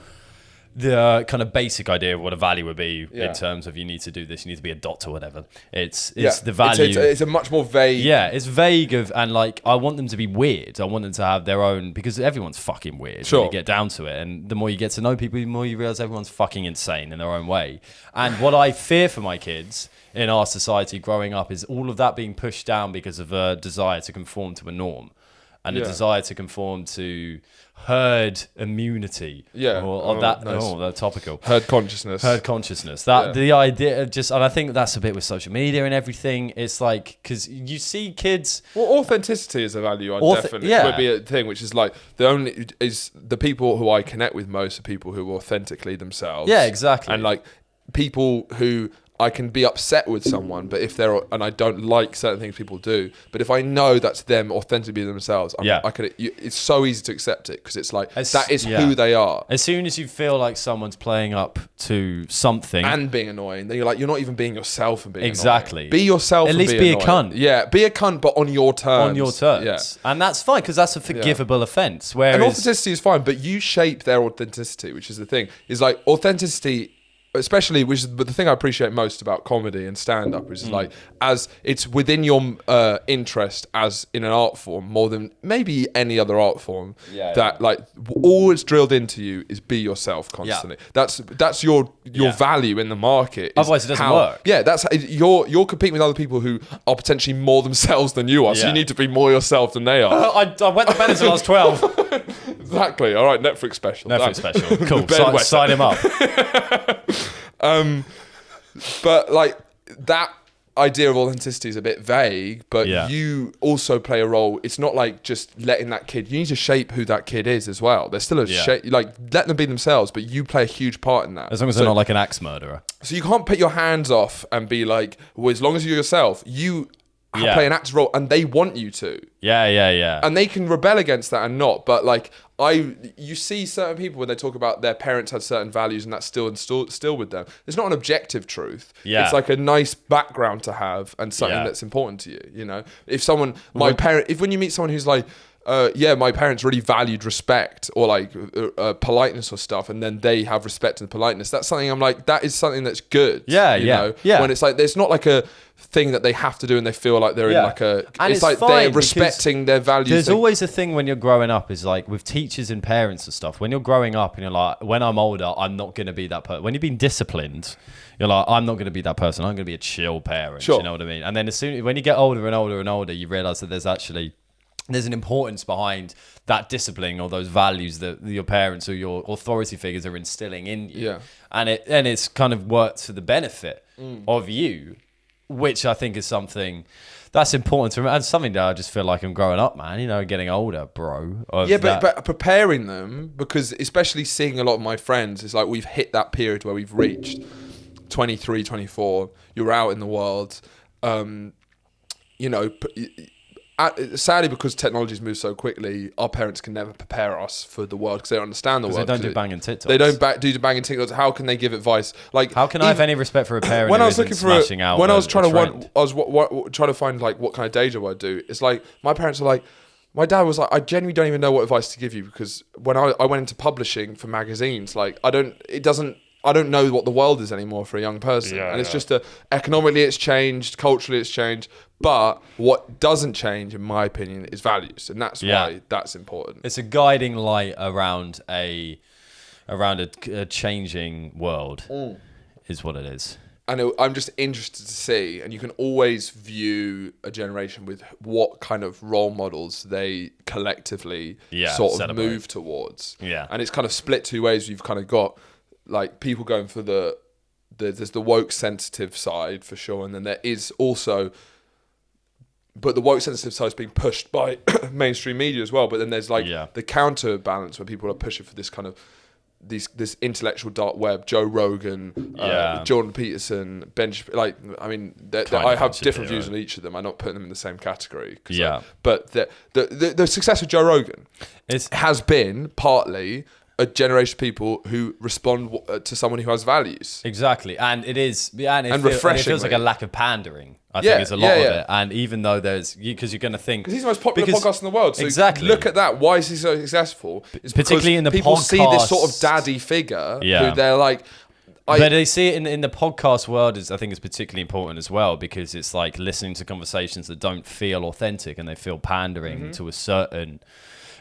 Speaker 2: the kind of basic idea of what a value would be
Speaker 1: Yeah.
Speaker 2: in terms of you need to do this, you need to be a doctor or whatever. It's the value.
Speaker 1: It's a much more vague.
Speaker 2: Yeah, it's vague and like I want them to be weird. I want them to have their own, because everyone's fucking weird
Speaker 1: Sure.
Speaker 2: when you get down to it. And the more you get to know people, the more you realize everyone's fucking insane in their own way. And what I fear for my kids in our society growing up is all of that being pushed down because of a desire to conform to a norm and a desire to conform to herd immunity.
Speaker 1: Yeah. Nice.
Speaker 2: That's topical.
Speaker 1: Herd consciousness.
Speaker 2: The idea of just, and I think that's a bit with social media and everything. It's like, because you see kids.
Speaker 1: Well, authenticity is a value. Definitely would be a thing, which is like the people who I connect with most are people who are authentically themselves.
Speaker 2: Yeah, exactly.
Speaker 1: And like people who I can be upset with someone, but if and I don't like certain things people do, but if I know that's them authentically themselves, it's so easy to accept it because it's like that is who they are.
Speaker 2: As soon as you feel like someone's playing up to something
Speaker 1: and being annoying, then you're not even being yourself and being
Speaker 2: exactly
Speaker 1: annoying. Be yourself.
Speaker 2: At
Speaker 1: and
Speaker 2: least be a cunt.
Speaker 1: Yeah, be a cunt, but on your terms.
Speaker 2: On your terms. Yeah. And that's fine because that's a forgivable offence. Whereas
Speaker 1: and authenticity is fine, but you shape their authenticity, which is the thing. Is like authenticity. Especially, but the thing I appreciate most about comedy and stand-up is like, as it's within your interest as in an art form more than maybe any other art form. Like all it's drilled into you is be yourself constantly. Yeah. That's your value in the market.
Speaker 2: Otherwise, it doesn't work.
Speaker 1: Yeah, that's you're competing with other people who are potentially more themselves than you are. So you need to be more yourself than they are.
Speaker 2: I went to bed until I was 12.
Speaker 1: Exactly. All right, Netflix special.
Speaker 2: Cool. Sign him up.
Speaker 1: But like that idea of authenticity is a bit vague, but you also play a role. It's not like just letting that kid, you need to shape who that kid is as well. There's still a shape, like let them be themselves, but you play a huge part in that.
Speaker 2: As long as they're not like an axe murderer.
Speaker 1: So you can't put your hands off and be like, well, as long as you're yourself, you play an active role and they want you to.
Speaker 2: Yeah.
Speaker 1: And they can rebel against that and not, but like you see certain people when they talk about their parents had certain values and that's still with them. It's not an objective truth.
Speaker 2: Yeah.
Speaker 1: It's like a nice background to have and something that's important to you, you know? If when you meet someone who's like, my parents really valued respect or like politeness or stuff, and then they have respect and politeness. That's something I'm like, that is something that's good.
Speaker 2: Yeah.
Speaker 1: When it's like, there's not like a thing that they have to do and they feel like they're in like a.
Speaker 2: And
Speaker 1: it's like they're respecting their values.
Speaker 2: There's always a thing when you're growing up is like with teachers and parents and stuff. When you're growing up and you're like, when I'm older, I'm not going to be that person. When you've been disciplined, you're like, I'm not going to be that person. I'm going to be a chill parent.
Speaker 1: Sure.
Speaker 2: You know what I mean? And then when you get older and older and older, you realize that there's an importance behind that discipline or those values that your parents or your authority figures are instilling in you.
Speaker 1: Yeah.
Speaker 2: And it's kind of worked to the benefit of you, which I think is something that's important to me. And something that I just feel like I'm growing up, man, you know, getting older, bro.
Speaker 1: But preparing them, because especially seeing a lot of my friends, it's like we've hit that period where we've reached 23, 24, you're out in the world, you know, sadly, because technology's moved so quickly, our parents can never prepare us for the world because they don't understand the world.
Speaker 2: They don't do banging TikToks.
Speaker 1: They don't do banging TikToks. How can they give advice? Like,
Speaker 2: how can I have any respect for a parent
Speaker 1: when
Speaker 2: who
Speaker 1: I was
Speaker 2: isn't smashing out?
Speaker 1: When I was trying to find like what kind of day job I'd do. It's like my parents are like. My dad was like, I genuinely don't even know what advice to give you, because when I went into publishing for magazines, like I don't know what the world is anymore for a young person. It's just economically it's changed, culturally it's changed, but what doesn't change, in my opinion, is values, and that's why that's important.
Speaker 2: It's a guiding light around a changing world, is what it is.
Speaker 1: And I'm just interested to see, and you can always view a generation with what kind of role models they collectively sort of move towards. Yeah. And it's kind of split two ways. You've kind of got like people going for there's the woke sensitive side for sure, and then there is also, but the woke sensitive side is being pushed by mainstream media as well. But then there's like the counterbalance where people are pushing for this kind of this intellectual dark web, Joe Rogan, Jordan Peterson, I have different views on each of them. I'm not putting them in the same category. But the success of Joe Rogan has been partly a generation of people who respond to someone who has values.
Speaker 2: Exactly, and it is, and it
Speaker 1: refreshingly.
Speaker 2: feels like a lack of pandering. I
Speaker 1: Yeah,
Speaker 2: think it's a lot
Speaker 1: yeah,
Speaker 2: of
Speaker 1: yeah.
Speaker 2: it, and even though because you're going to think
Speaker 1: Because he's the most popular podcast in the world. So
Speaker 2: exactly.
Speaker 1: look at that. Why is he so successful? It's
Speaker 2: Particularly in the
Speaker 1: people see this sort of
Speaker 2: podcasts.
Speaker 1: daddy figure
Speaker 2: Yeah.
Speaker 1: who they're like.
Speaker 2: But they see it in the podcast world. I think it's particularly important as well, because it's like listening to conversations that don't feel authentic and they feel pandering to a certain.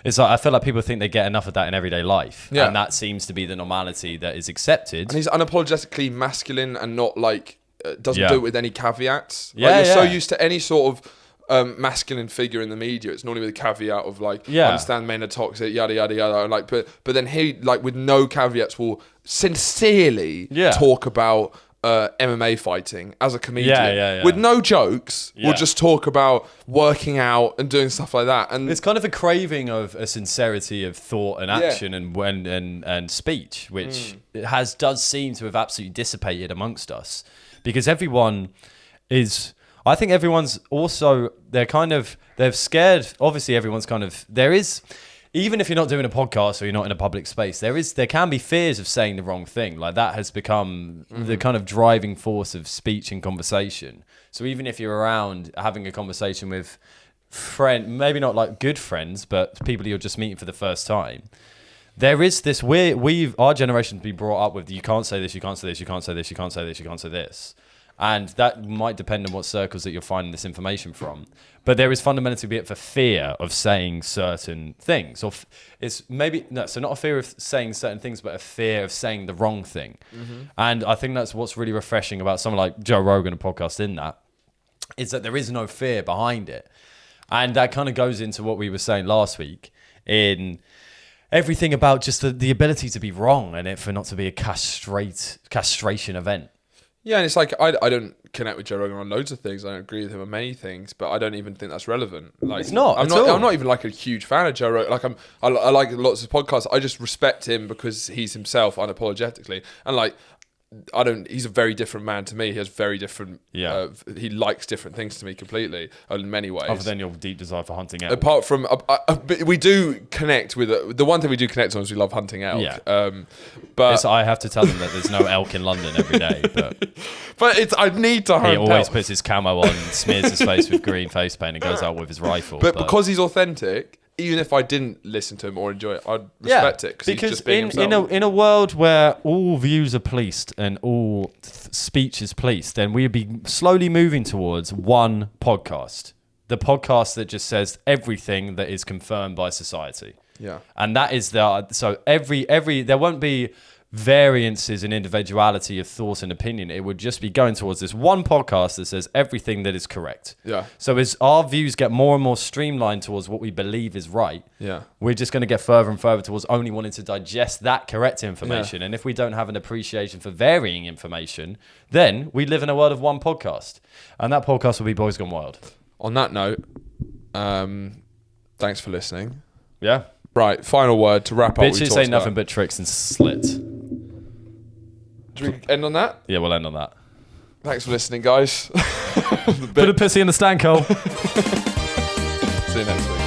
Speaker 2: It's like I feel like people think they get enough of that in everyday life,
Speaker 1: Yeah.
Speaker 2: and that seems to be the normality that is accepted.
Speaker 1: And he's unapologetically masculine and not like doesn't
Speaker 2: Yeah.
Speaker 1: do it with any caveats.
Speaker 2: Yeah,
Speaker 1: Like, you're so
Speaker 2: yeah.
Speaker 1: used to any sort of masculine figure in the media. It's normally with a caveat of like,
Speaker 2: Yeah.
Speaker 1: understand men are toxic, yada yada yada. And like, but then he like with no caveats will sincerely
Speaker 2: Yeah.
Speaker 1: talk about MMA fighting as a comedian
Speaker 2: Yeah.
Speaker 1: with no jokes.
Speaker 2: Yeah.
Speaker 1: We'll just talk about working out and doing stuff like that. And
Speaker 2: It's kind of a craving of a sincerity of thought and
Speaker 1: Yeah.
Speaker 2: action and speech, which it does seem to have absolutely dissipated amongst us, because everyone is. I think everyone's also they're scared. Obviously, everyone's there is. Even if you're not doing a podcast or you're not in a public space, there can be fears of saying the wrong thing. Like that has become the kind of driving force of speech and conversation. So even if you're around having a conversation with maybe not like good friends, but people you're just meeting for the first time, there is this our generation been brought up with, you can't say this, you can't say this, you can't say this, you can't say this, you can't say this. And that might depend on what circles that you're finding this information from. But there is fundamentally be it for fear of saying certain things. Or so not a fear of saying certain things, but a fear of saying the wrong thing. And I think that's what's really refreshing about someone like Joe Rogan, a podcast in that, is that there is no fear behind it. And that kind of goes into what we were saying last week in everything about just the ability to be wrong and it for not to be a castration event.
Speaker 1: yeah, and it's like I don't connect with Joe Rogan on loads of things. I don't agree with him on many things, but I don't even think that's relevant. Like,
Speaker 2: It's not
Speaker 1: I'm
Speaker 2: at
Speaker 1: not.
Speaker 2: all.
Speaker 1: I'm not even like a huge fan of Joe Rogan. Like I like lots of podcasts. I just respect him because he's himself unapologetically, and like he's a very different man to me. He has very different.
Speaker 2: Yeah.
Speaker 1: He likes different things to me completely in many ways.
Speaker 2: Other than your deep desire for hunting elk.
Speaker 1: Apart from, but we do connect with the one thing we do connect on is we love hunting elk.
Speaker 2: Yeah.
Speaker 1: But
Speaker 2: I have to tell them that there's no elk in London every day, but
Speaker 1: I need to hunt
Speaker 2: he always
Speaker 1: elk.
Speaker 2: puts his camo on, smears his face with green face paint, and goes out with his rifle.
Speaker 1: But because he's authentic, even if I didn't listen to him or enjoy it, I'd respect it because he's just being himself.
Speaker 2: in a world where all views are policed and all speech is policed, then we'd be slowly moving towards one podcast. The podcast that just says everything that is confirmed by society.
Speaker 1: Yeah.
Speaker 2: And that is so every there won't be variances in individuality of thought and opinion. It would just be going towards this one podcast that says everything that is correct.
Speaker 1: Yeah.
Speaker 2: So as our views get more and more streamlined towards what we believe is right,
Speaker 1: Yeah.
Speaker 2: we're just going to get further and further towards only wanting to digest that correct information. And if we don't have an appreciation for varying information, then we live in a world of one podcast. And that podcast will be Boys Gone Wild.
Speaker 1: On that note, thanks for listening.
Speaker 2: Yeah.
Speaker 1: Right, final word to wrap up.
Speaker 2: Bitches ain't nothing but tricks and slits.
Speaker 1: Should we end on that?
Speaker 2: Yeah, we'll end on that.
Speaker 1: Thanks for listening, guys.
Speaker 2: Put a pussy in the stank hole.
Speaker 1: See you next week.